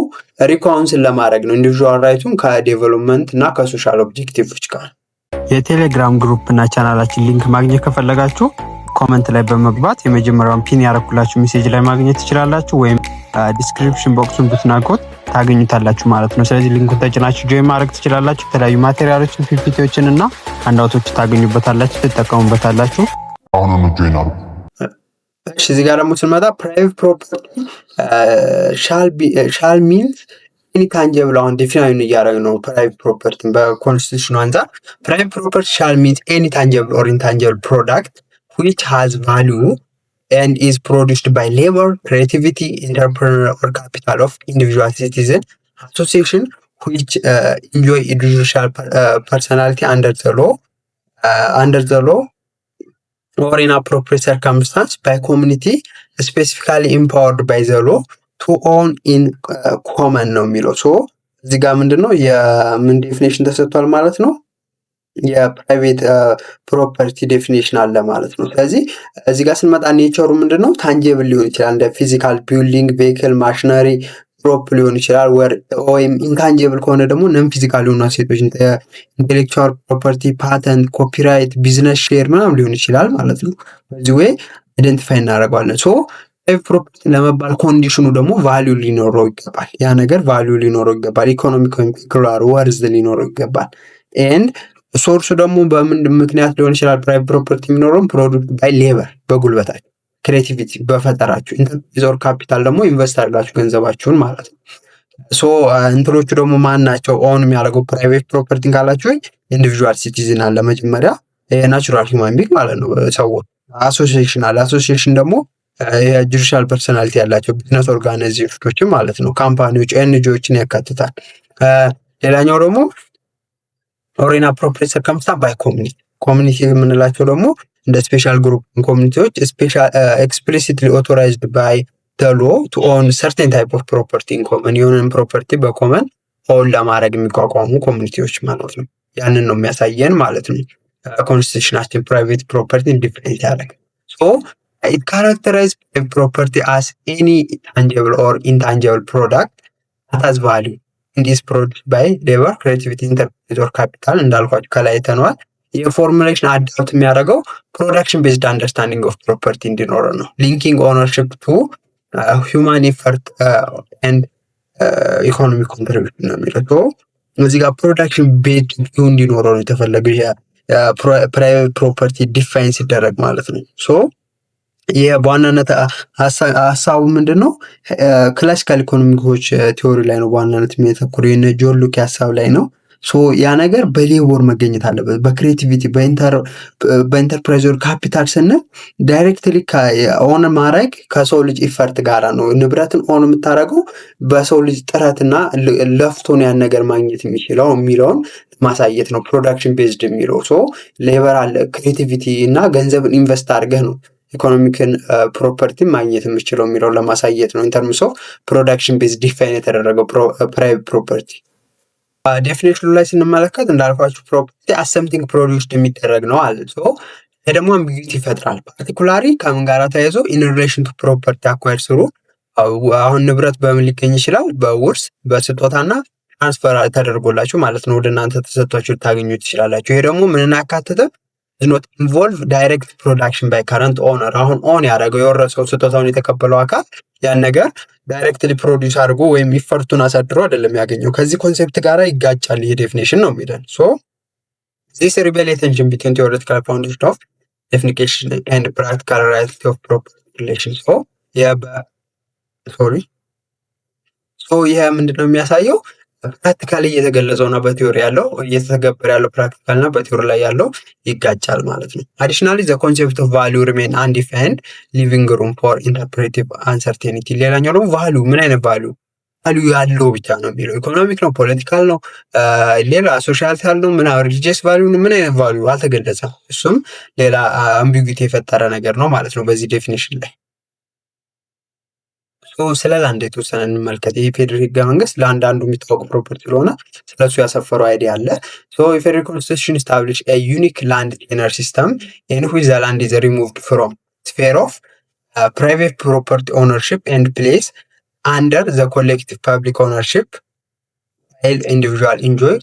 ሪካውንስል ለማድረግ ነው ኢንዲቪዥዋል ራይቱን ከዴቨሎፕመንት እና ከሶሻል ኦብጀክቲቮች ጋር። የቴሌግራም ግሩፕ እና ቻናላችን ሊንክ ማግኘት ከፈለጋችሁ ኮመንት ላይ በመግባት የመጀመሪያውን ፒን ያረኩላችሁ ሜሴጅ ላይ ማግኘት ትችላላችሁ፣ ወይም ዲስክሪፕሽን ቦክሱን ብትናቁት ታገኙታላችሁ ማለት ነው። ስለዚህ ሊንኩን ተጭናችሁ ጆይን ማድረግ ትችላላችሁ። የተለያዩ ማቴሪያሎችን፣ ፒፒቲዎችን እና ሃንዳውቶች ታገኙበታላችሁ፣ ትጠቀሙበታላችሁ። አሁን ጆይን አድርጉ። እሺ እዚህ ጋር ደግሞ ስንመጣ ፕራይቬት ፕሮፐርቲ ሻል ሚንስ ኢንታንጀብል አሁን ዲፋይን እያደረግን ነው። ፕራይቬት ፕሮፐርቲ በኮንስቲቱሽኑ አንፃር ፕራይቬት ፕሮፐርቲ ሻል ሚንስ ኤኒ ታንጀብል ኦር ኢንታንጀብል ፕሮዳክት which has value and is produced by labor, creativity, entrepreneur or capital of individual citizen, association which enjoy judicial personality under the law or in appropriate circumstance by community specifically empowered by the law to own in common ነው የሚለው። ሶ እዚህ ጋር ምንድነው የምን ዴፊኒሽን ተሰጥቷል ማለት ነው? የፕራይቬት ፕሮፐርቲ ዴፊኒሽን አለ ማለት ነው። ስለዚህ እዚህ ጋር ስንመጣ ኔቸሩ ምንድነው? ታንጂብል ሊሆን ይችላል እንደ ፊዚካል ቢልዲንግ፣ ቬሂክል፣ ማሽነሪ፣ ፕሮፕ ሊሆን ይችላል። ወይም ኢንታንጂብል ከሆነ ደግሞ ነን ፊዚካል የሆኑ አሴቶች ኢንቴሌክቹዋል ፕሮፐርቲ፣ ፓተንት፣ ኮፒራይት፣ ቢዝነስ ሼር ምናምን ሊሆን ይችላል ማለት ነው። በዚህ ወይ አይደንቲፋይ እናደርገዋለን። ሶ ፕራይቬት ፕሮፐርቲ ለመባል ኮንዲሽኑ ደግሞ ቫልዩ ሊኖረው ይገባል። ያ ነገር ቫልዩ ሊኖረው ይገባል። ኢኮኖሚክ ወይም ፔኩላር ወርዝ ሊኖረው ይገባል። ኤንድ ሶርሱ ደግሞ በምን ምክንያት ሊሆን ይችላል? ፕራይቬት ፕሮፐርቲ የሚኖረውን ፕሮዱክት ባይ ሌበር፣ በጉልበታችሁ፣ ክሬቲቪቲ፣ በፈጠራችሁ፣ ኢንተርፕራይዝ ካፒታል ደግሞ ኢንቨስት አድርጋችሁ ገንዘባችሁን ማለት ነው። ሶ እንትሎቹ ደግሞ ማን ናቸው? ኦን የሚያደርገው ፕራይቬት ፕሮፐርቲን ካላችሁ ኢንዲቪጁዋል ሲቲዝን አለ መጀመሪያ፣ ናቹራል ሂውማን ቢንግ ማለት ነው ሰዎች። አሶሲዬሽን አለ። አሶሲዬሽን ደግሞ የጁዲሻል ፐርሶናሊቲ ያላቸው ቢዝነስ ኦርጋናይዜሽኖችን ማለት ነው፣ ካምፓኒዎች፣ ኤንጂኦዎችን ያካትታል። ሌላኛው ደግሞ ኦር ኢን አፕሮፕሪየት ሰርከምስታንስ ባይ ኮሚኒቲ የምንላቸው ደግሞ እንደ ስፔሻል ግሩፕ ኮሚኒቲዎች ኤክስፕሊሲትሊ ኦቶራይዝድ ባይ the law to own certain type of property in common የሆነን ፕሮፐርቲ በኮመን ኦን ለማድረግ የሚቋቋሙ ኮሚኒቲዎች ማለት ነው። ያንን ነው የሚያሳየን ማለት ነው። ኮንስቲቱሽናችን ፕራይቬት ፕሮፐርቲ ዲፋይን ያደርግ። ሶ it characterize private property as any tangible or intangible product that has value and is produced by labor, creativity, enterprise or capital እንዳልኳችሁ ከላይ ተነዋል። የፎርሙሌሽን አዳፕት የሚያደርገው ፕሮዳክሽን ቤዝድ አንደርስታንዲንግ ኦፍ ፕሮፐርቲ እንዲኖረ ነው። ሊንኪንግ ኦነርሺፕ ቱ ሂውማን ኢፈርት ኤንድ ኢኮኖሚክ ኮንትሪቢዩሽን ነው የሚለው። እዚህ ጋር ፕሮዳክሽን ቤዝድ ቪው እንዲኖረው ነው የተፈለገው ፕራይቬት ፕሮፐርቲ ዲፋይን ሲደረግ ማለት ነው። ሶ ይህ በዋናነት ሀሳቡ ምንድን ነው? ክላሲካል ኢኮኖሚኮች ቲዎሪ ላይ ነው በዋናነት የሚያተኩሩ። የነ ጆን ሉክ ሀሳብ ላይ ነው። ሶ ያ ነገር በሌቦር መገኘት አለበት። በክሬቲቪቲ በኢንተርፕራይዝ ካፒታል ስንል ዳይሬክትሊ ኦን ማድረግ ከሰው ልጅ ኢፈርት ጋራ ነው። ንብረትን ኦን የምታደርገው በሰው ልጅ ጥረትና ለፍቶን ያን ነገር ማግኘት የሚችለው የሚለውን ማሳየት ነው ፕሮዳክሽን ቤዝድ የሚለው። ሶ ሌበር አለ፣ ክሬቲቪቲ እና ገንዘብን ኢንቨስት አድርገህ ነው ኢኮኖሚክን ፕሮፐርቲ ማግኘት የምችለው የሚለውን ለማሳየት ነው። ኢንተርምስ ኦፍ ፕሮዳክሽን ቤዝድ ዲፋይን የተደረገው ፕራይቬት ፕሮፐርቲ። ዴፊኒሽኑ ላይ ስንመለከት እንዳልኳችሁ ፕሮፐርቲ አሰምቲንግ ፕሮዲውስድ የሚደረግ ነው አለ። ይሄ ደግሞ አምቢጊቲ ይፈጥራል። ፓርቲኩላሪ ከምን ጋር ተያይዞ ኢን ሪሌሽን ቱ ፕሮፐርቲ አኳየር ስሩ። አሁን ንብረት በምን ሊገኝ ይችላል? በውርስ በስጦታና ትራንስፈር ተደርጎላችሁ ማለት ነው ወደ እናንተ ተሰጥቷችሁ ልታገኙ ትችላላችሁ። ይሄ ደግሞ ምንን አካተተ? not involve direct production by current owner። አሁን ኦን ያደረገው የወረሰው ስጦታውን የተቀበለው አካል ያን ነገር ዳይሬክትሊ ፕሮዲውስ አድርጎ ወይም ኢፈርቱን አሳድሮ አይደለም ያገኘው። ከዚህ ኮንሴፕት ጋር ይጋጫል ይሄ ዴፊኒሽን ነው የሚለን። ሶ this reveals a tension between theoretical foundation of definition and practical reality of property relations። ይሄ ምንድነው የሚያሳየው? ፕራክቲካሊ እየተገለጸው እና በቲዮሪ ያለው እየተተገበረ ያለው ፕራክቲካል እና በቲዮሪ ላይ ያለው ይጋጫል ማለት ነው። አዲሽናሊ ዘ ኮንሴፕት ኦፍ ቫልዩ ሪሜን አንዲፋይንድ ሊቪንግ ሩም ፎር ኢንተርፕሬቲቭ አንሰርቴኒቲ። ሌላኛው ደግሞ ቫልዩ ምን አይነት ቫልዩ ያለው ብቻ ነው የሚለው። ኢኮኖሚክ ነው፣ ፖለቲካል ነው፣ ሌላ ሶሻል ነው፣ ምን ሪሊጂየስ ቫልዩ ምን አይነት ቫልዩ አልተገለጸም። እሱም ሌላ አምቢጉቲ የፈጠረ ነገር ነው ማለት ነው በዚህ ዴፊኒሽን ላይ። ስለ ላንድ የተወሰነ እንመልከት። የፌዴራል ህገ መንግስት ለአንዳንዱ የሚታወቅ ፕሮፐርቲ ስለሆነ ስለሱ ያሰፈረው አይዲያ አለ። የፌዴራል ኮንስቲቱሽን ስታብሊሽ ዩኒክ ላንድ ቴነር ሲስተም ኢን ዊች ዘ ላንድ ኢዝ ሪሙቭድ ፍሮም ስፌር ኦፍ ፕራይቬት ፕሮፐርቲ ኦነርሺፕ ኤንድ ፕሌስ አንደር ዘ ኮሌክቲቭ ፐብሊክ ኦነርሺፕ ዋይል ኢንዲቪጁዋል ኢንጆይ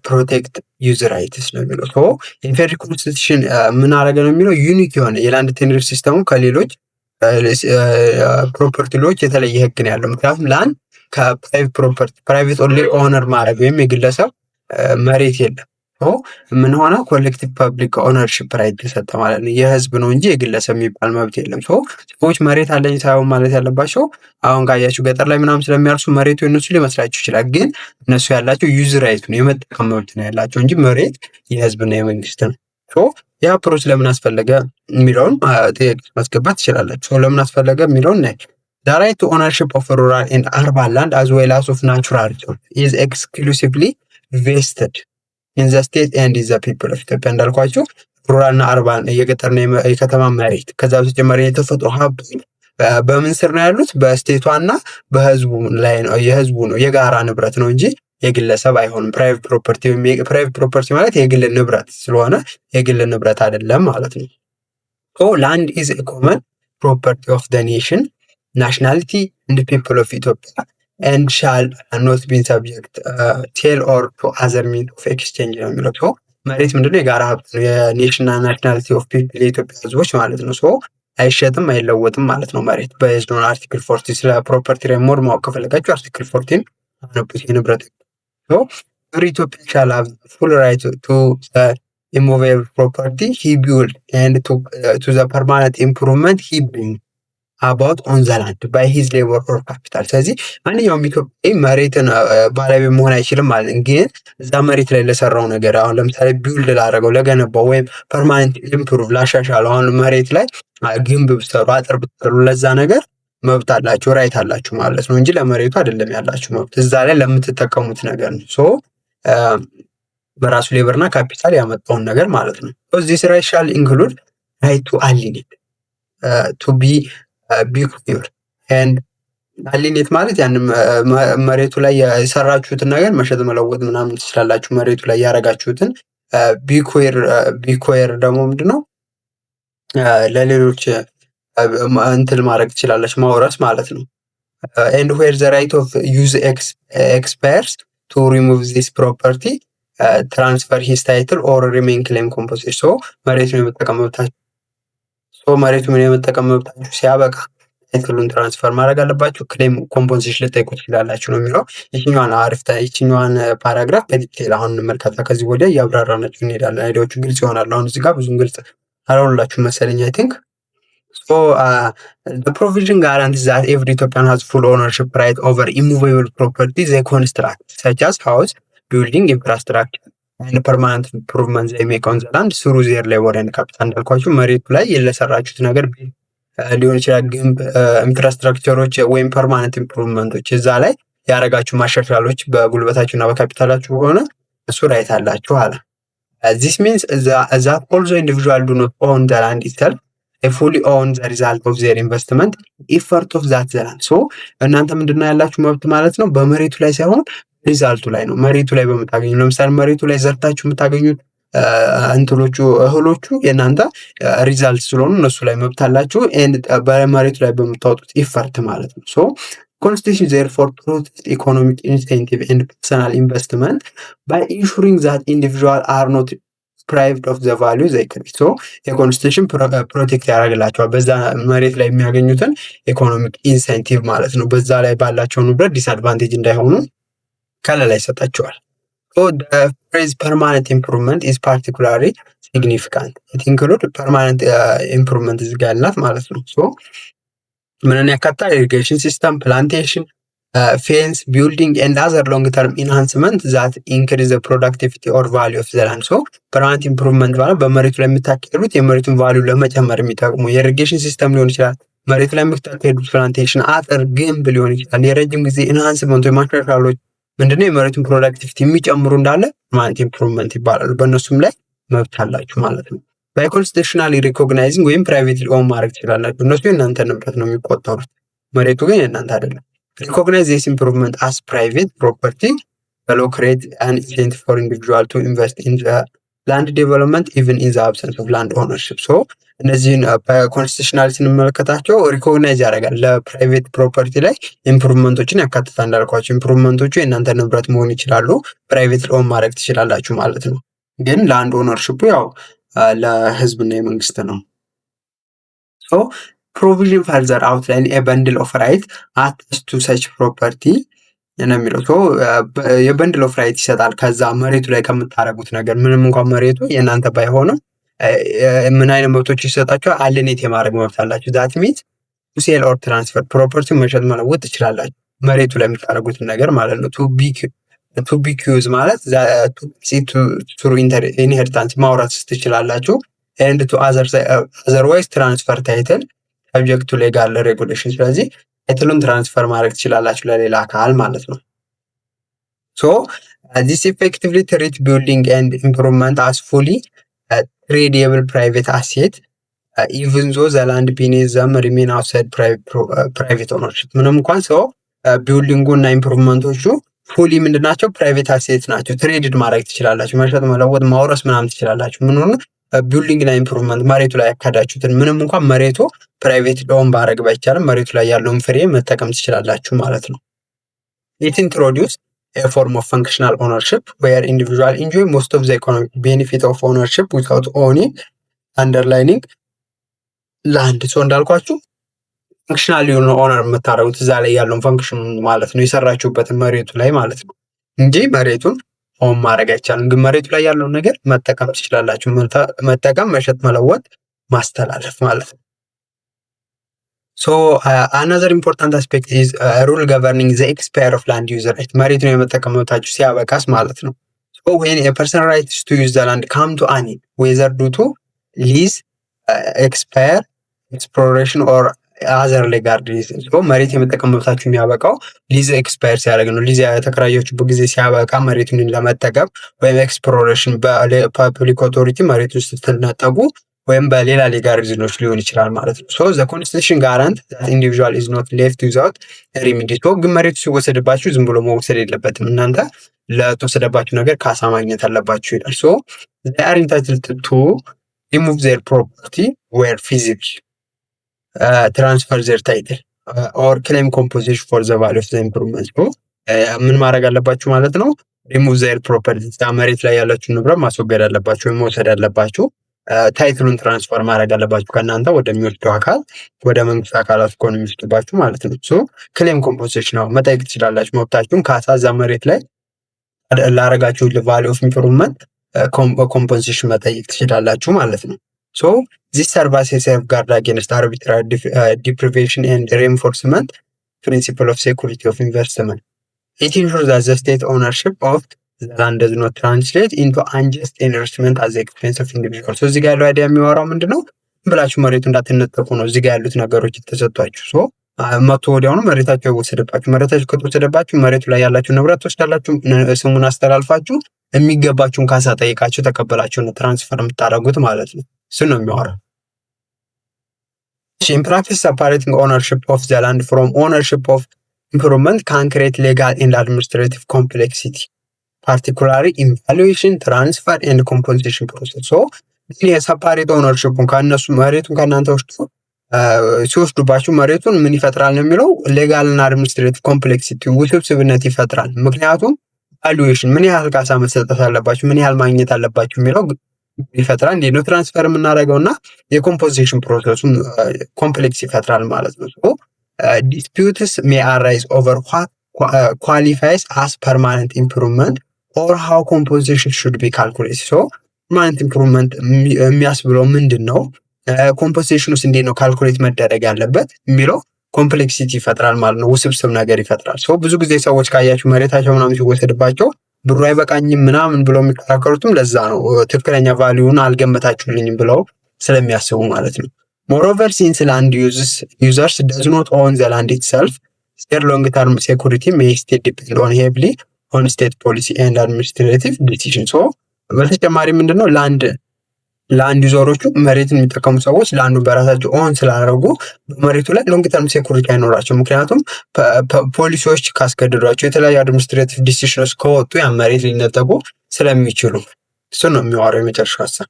ፕሮቴክት ዩዝ ራይትስ ነው የሚለው። የፌዴራል ኮንስቲቱሽን ምን አደረገ ነው የሚለው ዩኒክ የሆነ የላንድ ቴነር ሲስተሙ ከሌሎች ፕሮፐርቲ ሎች የተለየ ህግ ነው ያለው። ምክንያቱም ላንድ ከፕራይቬት ፕሮፐርቲ ፕራይቬት ኦነር ማድረግ ወይም የግለሰብ መሬት የለም። ምን ሆነ? ኮሌክቲቭ ፐብሊክ ኦነርሺፕ ራይት ተሰጠ ማለት ነው። የህዝብ ነው እንጂ የግለሰብ የሚባል መብት የለም። ሰዎች መሬት አለኝ ሳይሆን ማለት ያለባቸው አሁን ካያችሁ ገጠር ላይ ምናምን ስለሚያርሱ መሬቱ የነሱ ሊመስላችሁ ይችላል። ግን እነሱ ያላቸው ዩዝ ራይት ነው፣ የመጠቀም መብት ነው ያላቸው እንጂ መሬት የህዝብና የመንግስት ነው። ያ ፕሮች ለምን አስፈለገ የሚለውን ጥያቄ ማስገባት ትችላላችሁ። ለምን አስፈለገ የሚለውን The right to ownership of rural and urban land as well as of natural resources is exclusively vested in the state and in the people of ኢትዮጵያ። እንዳልኳችሁ ሩራልና አርባን የገጠርና የከተማ መሬት ከዛ በተጨማሪ የተፈጥሮ ሀብቶች በምን ስር ነው ያሉት? በስቴቷና በህዝቡ ላይ ነው። የህዝቡ ነው፣ የጋራ ንብረት ነው እንጂ የግለሰብ አይሆንም። ፕራይቬት ፕሮፐርቲ ማለት የግል ንብረት ስለሆነ የግል ንብረት አይደለም ማለት ነው። So land is a common property of the nation, nationality and people of Ethiopia and shall not be subject sale or to other means of exchange ነው የሚለው። So መሬት ምንድነው? የጋራ ሀብት ነው፣ የኔሽን ናሽናሊቲ ኦፍ ፒፕል የኢትዮጵያ ህዝቦች ማለት ነው። So አይሸጥም አይለወጥም ማለት ነው መሬት። በቤዝድ ኦን አርቲክል 40 ስለ ፕሮፐርቲ ላይ ሞር ማወቅ ከፈለጋችሁ አርቲክል 14 አነቡት የንብረት። So Ethiopia shall have full right to the immovable property he build and to the permanent improvement he bring about on the land by his labor or capital። ስለዚህ ማንኛውም ኢትዮጵያዊ መሬትን ባለቤት መሆን አይችልም ማለት ነው። ግን እዛ መሬት ላይ ለሰራው ነገር አሁን ለምሳሌ ቢውልድ ላደረገው ለገነባው ወይም ፐርማነንት ኢምፕሩቭ ላሻሻለው አሁን መሬት ላይ ግንብ ብትሰሩ አጥር ብትሰሩ ለዛ ነገር መብት አላችሁ፣ ራይት አላችሁ ማለት ነው እንጂ ለመሬቱ አይደለም ያላችሁ መብት፣ እዛ ላይ ለምትጠቀሙት ነገር ነው። ሶ በራሱ ሌበርና ካፒታል ያመጣውን ነገር ማለት ነው። this right shall include right to alienate to be bequeathed and alienate ማለት ያን መሬቱ ላይ የሰራችሁትን ነገር መሸጥ መለወጥ ምናምን ትችላላችሁ። መሬቱ ላይ ያረጋችሁትን ቢኩዌር ደግሞ ምንድነው? ለሌሎች እንትን ማድረግ ትችላላችሁ፣ ማውረስ ማለት ነው። and where the right of use expires to remove this property transfer his title or remain claim composition። so መሬቱን የመጠቀም መብታችሁ ሲያበቃ ታይትሉን ትራንስፈር ማድረግ አለባችሁ፣ ክሌም ኮምፖንሴሽን ልጠይቁ ትችላላችሁ ነው የሚለው። ይችኛዋን ፓራግራፍ በዲቴል አሁን እንመልከታ። ከዚህ ወዲያ እያብራራናችሁ እንሄዳለን። አይዲያዎቹ ግልጽ ይሆናሉ። አሁን እዚህ ጋር ብዙም ግልጽ አልሆነላችሁ መሰለኝ አይ ቲንክ። So the provision guarantees that every Ethiopian has full ownership right over immovable property they construct, such as house, building, infrastructure and permanent improvements they make on the land through their labor and capital። እንዳልኳችሁ መሬቱ ላይ የለሰራችሁት ነገር ሊሆን ይችላል፣ ግንብ፣ ኢንፍራስትራክቸሮች ወይም ፐርማነንት ኢምፕሩቭመንቶች እዛ ላይ ያረጋችሁ ማሻሻሎች በጉልበታችሁና በካፒታላችሁ ከሆነ እሱ ራይት አላችሁ አለ። This means that also individual do not own the land itself, they fully own the result of their investment effort of that land። so እናንተ ምንድነው ያላችሁ መብት ማለት ነው? በመሬቱ ላይ ሳይሆን ሪዛልቱ ላይ ነው። መሬቱ ላይ በምታገኙ ለምሳሌ መሬቱ ላይ ዘርታችሁ የምታገኙት እንትሎቹ እህሎቹ የእናንተ ሪዛልት ስለሆኑ እነሱ ላይ መብት አላችሁ። በመሬቱ ላይ በምታወጡት ኢፈርት ማለት ነው። ሶ Constitution therefore protects economic incentive and personal investment by ensuring that individuals are not deprived of the value they create። so የኮንስቲቱሽን ፕሮቴክት ያደርግላቸዋል በዛ መሬት ላይ የሚያገኙትን ኢኮኖሚክ ኢንሴንቲቭ ማለት ነው። በዛ ላይ ባላቸው ንብረት ዲስአድቫንቴጅ እንዳይሆኑ ከለላ ይሰጣቸዋል። So the phrase permanent improvement is particularly significant. It includes permanent improvement እዚህ ጋር ያልናት ማለት ነው። so ምንን ያካትታል? ኢሪጌሽን ሲስተም፣ ፕላንቴሽን፣ ፌንስ ቢልዲንግ and other long term enhancement that increase the productivity or value of the land። so permanent improvement ማለት በመሬቱ ላይ የምታካሄዱት የመሬቱን ቫልዩ ለመጨመር የሚጠቅሙ የኢሪጌሽን ሲስተም ሊሆን ይችላል፣ መሬቱ ላይ የምታካሄዱት ፕላንቴሽን፣ አጥር፣ ግንብ ሊሆን ይችላል። የረጅም ጊዜ ኢንሃንስመንት ወይ ማሻሻሎች ምንድነው የመሬቱን ፕሮዳክቲቪቲ የሚጨምሩ እንዳለ permanent improvement ይባላሉ። በእነሱም ላይ መብት አላችሁ ማለት ነው። by constitutionally recognizing ወይም privately own ማድረግ ትችላላችሁ። እነሱ የእናንተ ንብረት ነው የሚቆጠሩት፣ መሬቱ ግን የእናንተ አይደለም። recognize this improvement as private property the law creates an incentive for individual to invest in the land development even in the absence of land ownership። so እነዚህን በኮንስቲቱሽናል ስንመለከታቸው ሪኮግናይዝ ያደርጋል። ለፕራይቬት ፕሮፐርቲ ላይ ኢምፕሩቭመንቶችን ያካትታል። እንዳልኳቸው ኢምፕሩቭመንቶቹ የእናንተ ንብረት መሆን ይችላሉ፣ ፕራይቬት ኦን ማድረግ ትችላላችሁ ማለት ነው። ግን ለአንድ ኦነርሽፑ ያው ለህዝብና የመንግስት ነው። so provision further outline a bundle of right attached to such property ነው የሚለው። so የበንድል ኦፍ ራይት ይሰጣል ከዛ መሬቱ ላይ ከምታረጉት ነገር ምንም እንኳን መሬቱ የእናንተ ባይሆንም ምን አይነት መብቶች ይሰጣቸዋል? አሊኔት የማድረግ መብት አላችሁ። that means to sell or transfer property መሸጥ መለወጥ ትችላላችሁ መሬቱ ላይ የምታረጉትን ነገር ማለት ነው። to be use ማለት through inheritance ማውራት ትችላላችሁ። and to otherwise transfer title subject to legal regulation። ስለዚህ ታይትሉን ትራንስፈር ማድረግ ትችላላችሁ ለሌላ አካል ማለት ነው። ሶ this effectively treat building and improvement as fully tradable private asset even though the land beneath them remain outside private ownership። ምንም እንኳን ሰው ቢልዲንጉ እና ኢምፕሩቭመንቶቹ ፉሊ ምንድናቸው ፕራይቬት አሴት ናቸው። ትሬድድ ማድረግ ትችላላችሁ፣ መሸጥ፣ መለወጥ፣ ማውረስ ምናምን ትችላላችሁ። ምን ሆነ ቢልዲንግ እና ኢምፕሩቭመንት መሬቱ ላይ ያካዳችሁትን ምንም እንኳን መሬቱ ፕራይቬት ዶን ባረግ ባይቻልም መሬቱ ላይ ያለውን ፍሬ መጠቀም ትችላላችሁ ማለት ነው። it introduced a form of functional ownership where individual enjoy most of the economic benefit of ownership without owning underlining land። ሶ እንዳልኳችሁ ፈንክሽናል የሆነ ኦነር የምታደርጉት እዛ ላይ ያለውን ፈንክሽን ማለት ነው፣ የሰራችሁበትን መሬቱ ላይ ማለት ነው እንጂ መሬቱን ኦን ማድረግ አይቻልም። ግን መሬቱ ላይ ያለውን ነገር መጠቀም ትችላላችሁ። መጠቀም፣ መሸጥ፣ መለወጥ፣ ማስተላለፍ ማለት ነው። ሶ another important aspect is rule governing the expiry of land use right። መሬቱን የመጠቀም መብታችሁ ሲያበቃስ ማለት ነው። so when a person rights to use the land come to an end whether due to lease expire exploration or other legal reasons። so መሬት የመጠቀም መብታችሁ የሚያበቃው ሊዝ ኤክስፓየር ሲያደርግ ነው። ሊዝ የተከራያችሁበት ጊዜ ሲያበቃ መሬቱን ለመጠቀም ወይም ኤክስፕሎሬሽን በፐብሊክ ኦቶሪቲ መሬቱን ስትነጠቁ ወይም በሌላ ሌጋል ሪዝኖች ሊሆን ይችላል ማለት ነው። ሶ ዘ ኮንስቲቱሽን ጋራንት ዛት ኢንዲቪጁዋል ኢዝ ኖት ሌፍት ዊዛውት ሪሚዲ። ሶ ግን መሬቱ ሲወሰድባችሁ ዝም ብሎ መወሰድ የለበትም። እናንተ ለተወሰደባችሁ ነገር ካሳ ማግኘት አለባችሁ ይላል። ሶ they are entitled to remove their property where feasible, transfer their title or claim compensation for the value of the improvement። ምን ማድረግ አለባችሁ ማለት ነው? remove their property፣ መሬት ላይ ያላችሁ ንብረት ማስወገድ አለባችሁ ወይም መውሰድ አለባችሁ። ታይትሉን ትራንስፈር ማድረግ አለባችሁ ከእናንተ ወደሚወስደው አካል፣ ወደ መንግስት አካላት ከሆነ የሚወስድባችሁ ማለት ነው። ሶ ክሌም ኮምፖንሴሽን ነው መጠየቅ ትችላላችሁ። መብታችሁን ካሳ እዛ መሬት ላይ ላረጋችሁ ቫልዩ ኦፍ ኢምፕሩቭመንት ኮምፖንሴሽን መጠየቅ ትችላላችሁ ማለት ነው። ሶ this serves as a safeguard against arbitrary deprivation and reinforcement principle of security of investment. It ensures that the state ownership of the land does not translate into unjust enrichment at the expense of individuals። so እዚህ ጋር ያለው አይዲያ የሚያወራው ምንድነው? ብላችሁ መሬቱ እንዳትነጠቁ ነው። እዚህ ጋር ያሉት ነገሮች ተሰጥቷችሁ ሶ መቶ ወዲያውኑ መሬታችሁ ይወሰድባችሁ። መሬታችሁ ከተወሰደባችሁ መሬቱ ላይ ያላችሁ ንብረት ትወስዳላችሁ። ስሙን አስተላልፋችሁ የሚገባችሁን ካሳ ጠይቃችሁ ተቀበላችሁ ነው ትራንስፈር የምታደርጉት ማለት ነው። እሱ ነው የሚያወራው። in practice separating ownership of the land from ownership of improvement can create legal and administrative complexity, particularly in valuation, transfer and compensation process። so የሰፓሬት ኦነርሺፑን ከነሱ መሬቱን ከናንተ ሲወስዱባችሁ መሬቱን ምን ይፈጥራል ነው የሚለው ሌጋል እና አድሚኒስትሬቲቭ ኮምፕሌክሲቲ ውስብስብነት ይፈጥራል። ምክንያቱም ቫሉዌሽን ምን ያህል ካሳ መሰጠት አለባችሁ፣ ምን ያህል ማግኘት አለባችሁ የሚለው ይፈጥራል። እንዴ ነው ትራንስፈር የምናደርገውና የኮምፖዚሽን ፕሮሰሱን ኮምፕሌክስ ይፈጥራል ማለት ነው። ሶ disputes may arise over what qualifies as permanent improvement or how composition should be calculated። so permanent improvement የሚያስብለው ምንድነው? ኮምፖዚሽኑስ እንዴት ነው ካልኩሌት መደረግ ያለበት የሚለው ኮምፕሌክሲቲ ይፈጥራል ማለት ነው። ውስብስብ ነገር ይፈጥራል። ሶ ብዙ ጊዜ ሰዎች ካያችሁ መሬታቸው ምናምን ሲወሰድባቸው ብሩ አይበቃኝም ምናምን ብለው የሚከራከሩትም ለዛ ነው። ትክክለኛ ቫልዩን አልገመታችሁልኝም ብለው ስለሚያስቡ ማለት ነው። moreover since land users does not own the land itself, their long term security may still depend on heavily on state policy and administrative decisions። so በተጨማሪ ምንድነው ላንድ ዩዘሮቹ መሬትን የሚጠቀሙ ሰዎች ላንዱ በራሳቸው ኦን ስላደረጉ መሬቱ ላይ ሎንግ ተርም ሴኩሪቲ አይኖራቸው። ምክንያቱም ፖሊሲዎች ካስገድዷቸው የተለያዩ አድሚኒስትሬቲቭ ዲሲሽኖች ከወጡ ያ መሬት ሊነጠቁ ስለሚችሉ እሱ ነው የሚዋረው የመጨረሻው ሀሳብ።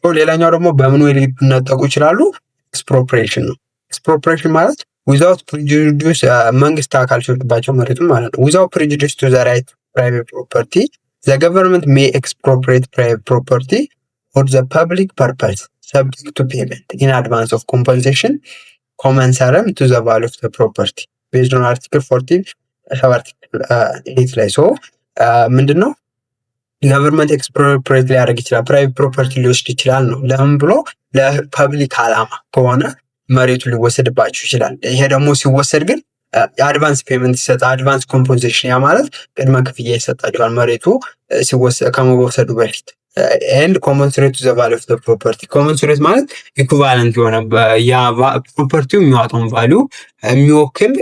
ሌላኛው ደግሞ በምን ወይ ሊነጠቁ ይችላሉ? ኤክስፕሮፕሪዬሽን ነው። ኤክስፕሮፕሪዬሽን ማለት ዊዛውት ፕሪጁዲስ መንግስት አካል ሲወስድባቸው መሬቱን ማለት ነው። ዊዛውት ፕሪጁዲስ ቱ ዘ ራይት ፕራይቬት ፕሮፐርቲ the government may expropriate private property for the public purpose subject to payment in advance of compensation commensurate to the value of the property based on article 14 article 8 ላይ ሶ ምንድነው government expropriate ሊያደርግ ይችላል፣ ፕራይቬት ፕሮፐርቲ ሊወስድ ይችላል ነው። ለምን ብሎ ለፐብሊክ አላማ ከሆነ መሬቱ ሊወሰድባችሁ ይችላል። ይሄ ደግሞ ሲወሰድ ግን አድቫንስ ፔመንት ይሰጣል። አድቫንስ ኮምፖንሴሽን ያ ማለት ቅድመ ክፍያ ይሰጣችኋል መሬቱ ከመወሰዱ በፊት ኤንድ ኮመንሱሬት ቱ ዘ ቫሊዩ ኦፍ ዘ ፕሮፐርቲ። ኮመንሱሬት ማለት ኢኩቫለንት የሆነ ያ ፕሮፐርቲው የሚያወጣውን ቫሊዩ የሚወክል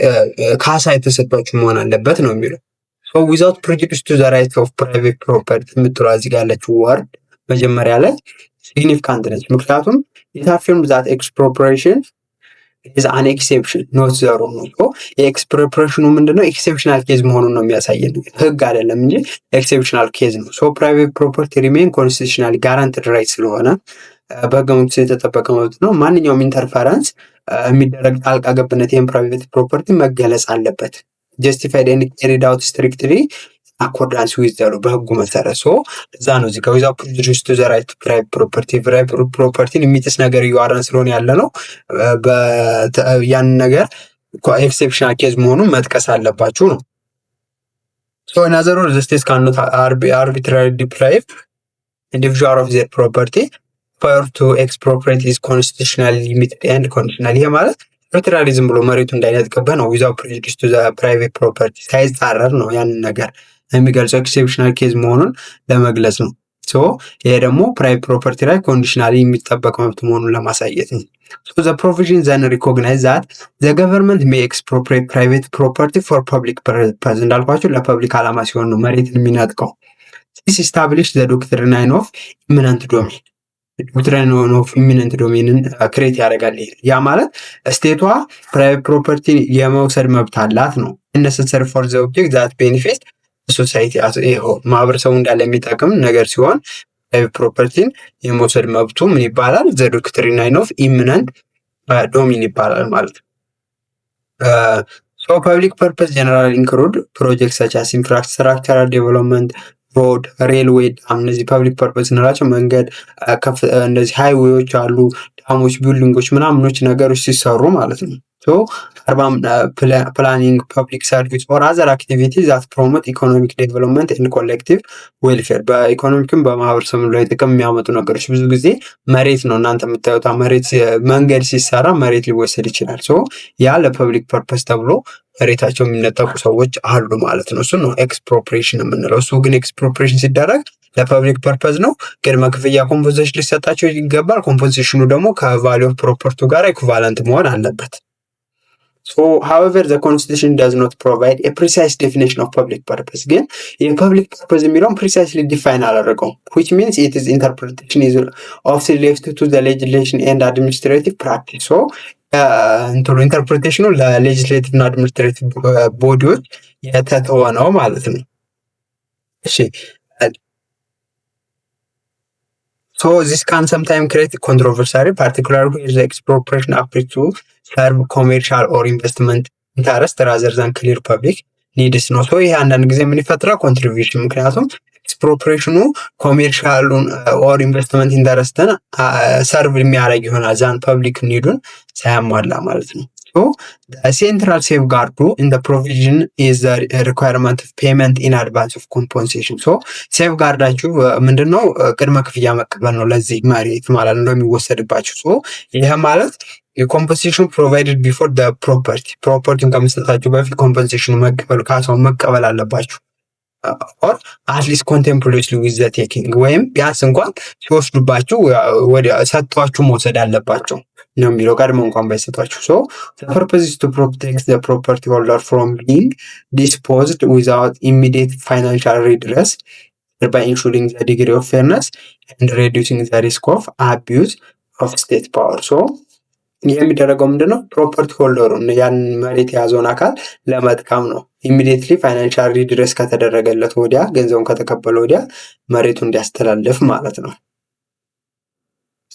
ካሳ የተሰጣችሁ መሆን አለበት ነው የሚለው። ሶ ዊዛውት ፕሬጁዲስ ቱ ዘ ራይት ኦፍ ፕራይቬት ፕሮፐርቲ የምትለው እዚህ ጋር ያለችው ወርድ መጀመሪያ ላይ ሲግኒፊካንት ነች። ምክንያቱም ኢት አፊርምስ ዛት ኤክስፕሮፕሪዬሽን ኢዝ አን ኤክሴፕሽን ኖት ዘ ሩል ነው። የኤክስፕሮፕሪዬሽኑ ምንድነው ኤክሴፕሽናል ኬዝ መሆኑን ነው የሚያሳየን፣ ህግ አይደለም እንጂ ኤክሴፕሽናል ኬዝ ነው። ሶ ፕራይቬት ፕሮፐርቲ ሪሜን ኮንስቲቱሽናሊ ጋራንትድ ራይት ስለሆነ በህገ መንግስቱ የተጠበቀ መብት ነው። ማንኛውም ኢንተርፈረንስ የሚደረግ ጣልቃ ገብነት ይህን ፕራይቬት ፕሮፐርቲ መገለጽ አለበት። ጀስቲፋይድ ኤንድ ካሪድ አውት ስትሪክትሊ አኮርዳንስ ዊዝ ዘ ሎው በህጉ መሰረት። ሶ እዛ ነው እዚህ ጋር ዊዛውት ፕሬጁዲስ ቱ ዘ ራይት ፕራይቬት ፕሮፐርቲ ፕሮፐርቲን የሚጥስ ነገር እያወራን ስለሆነ ያለ ነው። ያን ነገር ኤክሴፕሽናል ኬዝ መሆኑን መጥቀስ አለባችሁ ነው። ሶ ኢን አዘር ወርድስ ዘ ስቴት ካን ኖት አርቢትራሪ ዲፕራይቭ ኢንዲቪጁዋል ኦፍ ዜር ፕሮፐርቲ ፓወር ቱ ኤክስፕሮፕሪየት ኢዝ ኮንስቲቱሽናሊ ሊሚትድ ኤንድ ኮንዲሽናል። ይሄ ማለት አርቢትራሪ ዝም ብሎ መሬቱ እንዳይነጥቀብህ ነው። ዊዛውት ፕሬጁዲስ ቱ ዘ ፕራይቬት ፕሮፐርቲ ሳይጻረር ነው ያንን ነገር የሚገልጸው ኤክሴፕሽናል ኬዝ መሆኑን ለመግለጽ ነው። ሶ ይሄ ደግሞ ፕራይቬት ፕሮፐርቲ ላይ ኮንዲሽናሊ የሚጠበቅ መብት መሆኑን ለማሳየት ነው። ሶ ዘ ፕሮቪዥን ዘን ሪኮግናይዝ ዛት ዘ ገቨርንመንት ሜይ ኤክስፕሮፕሪየት ፕራይቬት ፕሮፐርቲ ፎር ፐብሊክ ፐርፐዝ። እንዳልኳቸው ለፐብሊክ ዓላማ ሲሆን ነው መሬትን የሚነጥቀው። ዚስ ኢስታብሊሽ ዘ ዶክትሪን ኦፍ ኢሚነንት ዶሜን። ዶክትሪን ኦፍ ኢሚነንት ዶሜንን ክሬት ያደርጋል። ያ ማለት ስቴቷ ፕራይቬት ፕሮፐርቲ የመውሰድ መብት አላት ነው። ነሰሰሪ ፎር ዘ ኦብጀክት ዛት ቤኔፊት ሶሳይቲ ማህበረሰቡ እንዳለ የሚጠቅም ነገር ሲሆን ፕራይቬት ፕሮፐርቲን የመውሰድ መብቱ ምን ይባላል? ዘ ዶክትሪን ኦፍ ኢሚነንት ዶሜን ይባላል ማለት ነው። ሶ ፐብሊክ ፐርፐስ ጀነራል ኢንክሉድ ፕሮጀክት ሰች አስ ኢንፍራስትራክቸራል ዴቨሎፕመንት፣ ሮድ፣ ሬልዌይ፣ ዳም። እነዚህ ፐብሊክ ፐርፐስ እንላቸው መንገድ፣ እንደዚህ ሃይዌዎች አሉ፣ ዳሞች፣ ቢልዲንጎች ምናምኖች ነገሮች ሲሰሩ ማለት ነው። ሶ አርባን ፕላኒንግ፣ ፐብሊክ ሰርቪስ ኦር አዘር አክቲቪቲ ዛት ፕሮሞት ኢኮኖሚክ ዴቨሎፕመንት ኤንድ ኮሌክቲቭ ዌልፌር። በኢኮኖሚክም በማህበረሰብ ላይ ጥቅም የሚያመጡ ነገሮች ብዙ ጊዜ መሬት ነው። እናንተ የምታዩት መሬት መንገድ ሲሰራ መሬት ሊወሰድ ይችላል። ሶ ያ ለፐብሊክ ፐርፐስ ተብሎ መሬታቸው የሚነጠቁ ሰዎች አሉ ማለት ነው። እሱ ነው ኤክስፕሮፕሪዬሽን የምንለው። እሱ ግን ኤክስፕሮፕሪዬሽን ሲደረግ ለፐብሊክ ፐርፐዝ ነው። ቅድመ ክፍያ ኮምፖንሴሽን ሊሰጣቸው ይገባል። ኮምፖንሴሽኑ ደግሞ ከቫሊዩ ኦፍ ፕሮፐርቲው ጋር ኢኩቫለንት መሆን አለበት። So however the constitution does not provide a precise definition of public purpose. ግን የፐብሊክ ፐርፐዝ የሚለውን precisely define አላደረገውም, which means it is interpretation is often left to the legislation and administrative practice. So ኢንተርፕሬቴሽኑ ለሌጅስሌቲቭ እና አድሚኒስትሬቲቭ ቦዲዎች የተተወ ነው ማለት ነው። እሺ So this can sometimes create controversy, particularly if the expropriation appears to serve commercial or investment interest rather than clear public needs ነው። So ይሄ አንዳንድ ጊዜ ምን ይፈጥራል? ኮንትሪቢዩሽን። ምክንያቱም ኤክስፕሮፕሪዬሽኑ ኮሜርሻሉን ኦር ኢንቨስትመንት ኢንተረስትን ሰርቭ የሚያደርግ ይሆናል ዛን ፐብሊክ ኒዱን ሳያሟላ ማለት ነው። So the central safeguard in the provision is the requirement of payment in advance of compensation. So safeguardaችሁ ምንድነው? ቅድመ ክፍያ መቀበል ነው ለዚህ መሬት ማለት ነው የሚወሰድባችሁ። So ይሄ ማለት የኮምፐንሴሽን ፕሮቫይድድ ቢፎር the ፕሮፐርቲውን ከመስጠታችሁ በፊት ኮምፐንሴሽኑ መቀበል ካሳውን መቀበል አለባችሁ። or at least contemporaneously with the taking ወይም ቢያንስ እንኳን ሲወስዱባችሁ ወደ ሰጥቷችሁ መውሰድ አለባችሁ ነው የሚለው ቀድሞ እንኳን ባይሰጧችሁ። So the purpose is to protect the property holder from being disposed without immediate financial redress by ensuring the degree of fairness and reducing the risk of abuse of state power. So የሚደረገው ምንድነው? ፕሮፐርቲ ሆልደሩን ያን መሬት የያዘውን አካል ለመጥቀም ነው። ኢሚዲየትሊ ፋይናንሻል ሪድረስ ከተደረገለት ወዲያ ገንዘቡን ከተቀበለ ወዲያ መሬቱ እንዲያስተላልፍ ማለት ነው።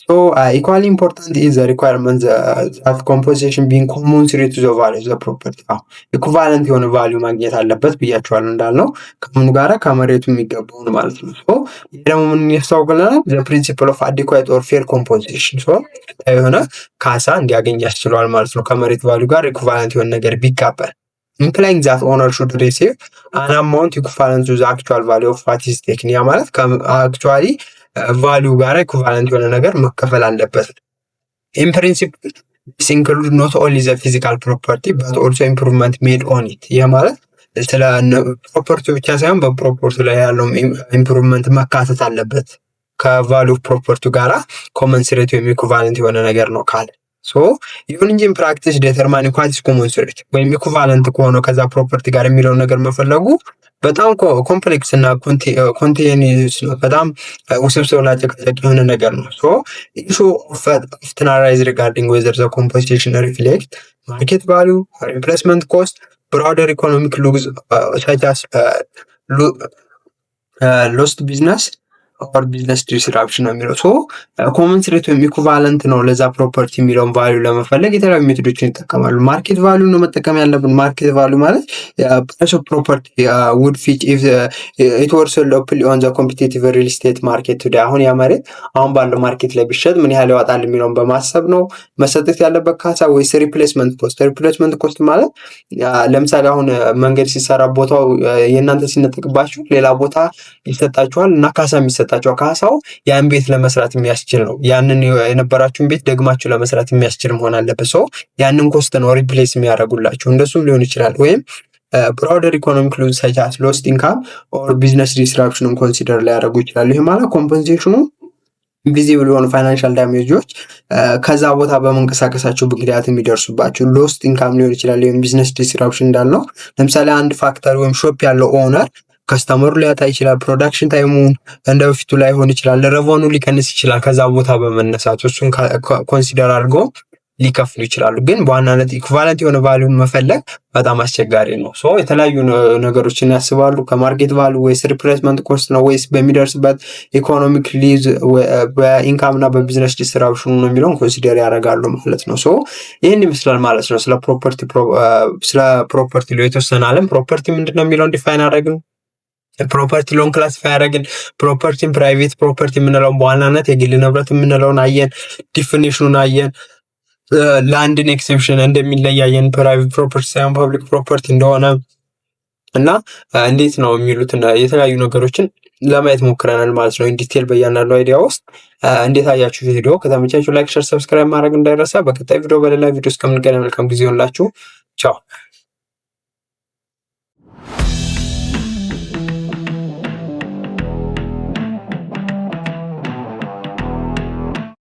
So equally important is the requirement that compensation being commensurate to the value of the property. ኢኩቫለንት የሆነ ቫልዩ ማግኘት አለበት ብያችኋለሁ እንዳልነው ከምኑ ጋራ ከመሬቱ የሚገባው ማለት ነው። So ይሄ ደግሞ ምን ያስታውቃል? The principle of adequate or fair compensation. So የሆነ ካሳ እንዲያገኝ ያስችላል ማለት ነው ከመሬት ቫልዩ ጋር ኢኩቫለንት የሆነ ነገር ቢቀበል implying that owner should receive an amount equivalent to the actual value of what is taken. ያ ማለት actually ቫልዩ ጋር ኢኩቫለንት የሆነ ነገር መከፈል አለበት። In principle this includes not only the physical property but also improvement made on it. ያ ማለት ስለ ፕሮፐርቲ ብቻ ሳይሆን በፕሮፐርቲ ላይ ያለው ኢምፕሩቭመንት መካተት አለበት ከቫሉ ፕሮፐርቲው ጋራ ኮመንስሬት ወይም ኢኩቫለንት የሆነ ነገር ነው ካለ ይሁን እንጂ ፕራክቲስ ዴተርማኒንግ ዋት ኢዝ ኮመንስሬት ወይም ኢኩቫለንት ከሆነው ከዛ ፕሮፐርቲ ጋር የሚለውን ነገር መፈለጉ በጣም ኮምፕሌክስ እና ኮንቲኒየስ ነው። በጣም ውስብስብ እና ጨቃጨቅ የሆነ ነገር ነው። ኢሹ ኦፍተን አራይዝ ሪጋርዲንግ ዌዘር ዘ ኮምፖዚሽን ሪፍሌክት ማርኬት ቫሉ ሪፕሌስመንት ኮስት ብሮደር ኢኮኖሚክ ሉዝ ሰች አስ ሎስት ቢዝነስ ኦር ቢዝነስ ዲስራፕሽን ነው የሚለው። ኮመንስሬት ወይም ኢኩቫለንት ነው ለዛ ፕሮፐርቲ የሚለውን ቫሉ ለመፈለግ የተለያዩ ሜቶዶችን ይጠቀማሉ። ማርኬት ቫሉ ነው መጠቀም ያለብን። ማርኬት ቫሉ ማለት ፕራይስ ኦፍ ፕሮፐርቲ ውድ ፊች ኢፍ ኢት ወር ሶልድ ኦፕንሊ ኦን ዘ ኮምፒቲቲቭ ሪል ስቴት ማርኬት ቱዴይ። አሁን ያ መሬት አሁን ባለው ማርኬት ላይ ቢሸጥ ምን ያህል ያወጣል የሚለውን በማሰብ ነው መሰጠት ያለበት ካሳ ወይስ ሪፕሌስመንት ኮስት። ሪፕሌስመንት ኮስት ማለት ለምሳሌ አሁን መንገድ ሲሰራ ቦታው የእናንተ ሲነጠቅባችሁ ሌላ ቦታ ይሰጣችኋል እና ካሳ የሚሰጣቸው ካሳው ያን ቤት ለመስራት የሚያስችል ነው። ያንን የነበራችሁን ቤት ደግማችሁ ለመስራት የሚያስችል መሆን አለበት። ያንን ኮስት ነው ሪፕሌስ የሚያደርጉላችሁ። እንደሱም ሊሆን ይችላል። ወይም ብሮደር ኢኮኖሚክ ሉዝ ሰች አስ ሎስት ኢንካም ኦር ቢዝነስ ዲስራፕሽንን ኮንሲደር ሊያደርጉ ይችላሉ። ይህ ማለት ኮምፐንሴሽኑ ቪዚብል የሆኑ ፋይናንሻል ዳሜጆች ከዛ ቦታ በመንቀሳቀሳቸው ምክንያት የሚደርሱባቸው ሎስት ኢንካም ሊሆን ይችላል። ወይም ቢዝነስ ዲስራፕሽን እንዳልነው ለምሳሌ አንድ ፋክተሪ ወይም ሾፕ ያለው ኦነር ከስተመሩ ሊያጣ ይችላል። ፕሮዳክሽን ታይሙን እንደ በፊቱ ላይ ሆን ይችላል። ረቨኑ ሊቀንስ ይችላል። ከዛ ቦታ በመነሳት እሱን ኮንሲደር አድርገው ሊከፍሉ ይችላሉ። ግን በዋናነት ኢኩቫለንት የሆነ ቫሉ መፈለግ በጣም አስቸጋሪ ነው። የተለያዩ ነገሮችን ያስባሉ። ከማርኬት ቫሉ ወይስ ሪፕሌስመንት ኮስት ነው ወይስ በሚደርስበት ኢኮኖሚክ ሊዝ በኢንካም እና በቢዝነስ ዲስትራክሽኑ ነው የሚለውን ኮንሲደር ያደርጋሉ ማለት ነው። ይህን ይመስላል ማለት ነው። ስለ ፕሮፐርቲ ሎ የተወሰነ አለም ፕሮፐርቲ ምንድነው የሚለውን ዲፋይን አደረግን። ፕሮፐርቲ ሎን ክላሲፋይ ያደረግን። ፕሮፐርቲን ፕራይቬት ፕሮፐርቲ የምንለውን በዋናነት የግል ንብረት የምንለውን አየን። ዲፊኒሽኑን አየን። ላንድን ኤክሴፕሽን እንደሚለያየን ፕራይቬት ፕሮፐርቲ ሳይሆን ፐብሊክ ፕሮፐርቲ እንደሆነ እና እንዴት ነው የሚሉትን የተለያዩ ነገሮችን ለማየት ሞክረናል ማለት ነው። ኢንዲቴል በእያንዳንዱ አይዲያ ውስጥ እንዴት አያችሁ ቪዲዮ? ከተመቻችሁ ላይክ፣ ሼር፣ ሰብስክራይብ ማድረግ እንዳይረሳ። በቀጣይ ቪዲዮ በሌላ ቪዲዮ እስከምንገናኝ መልካም ጊዜ ይሁንላችሁ። ቻው።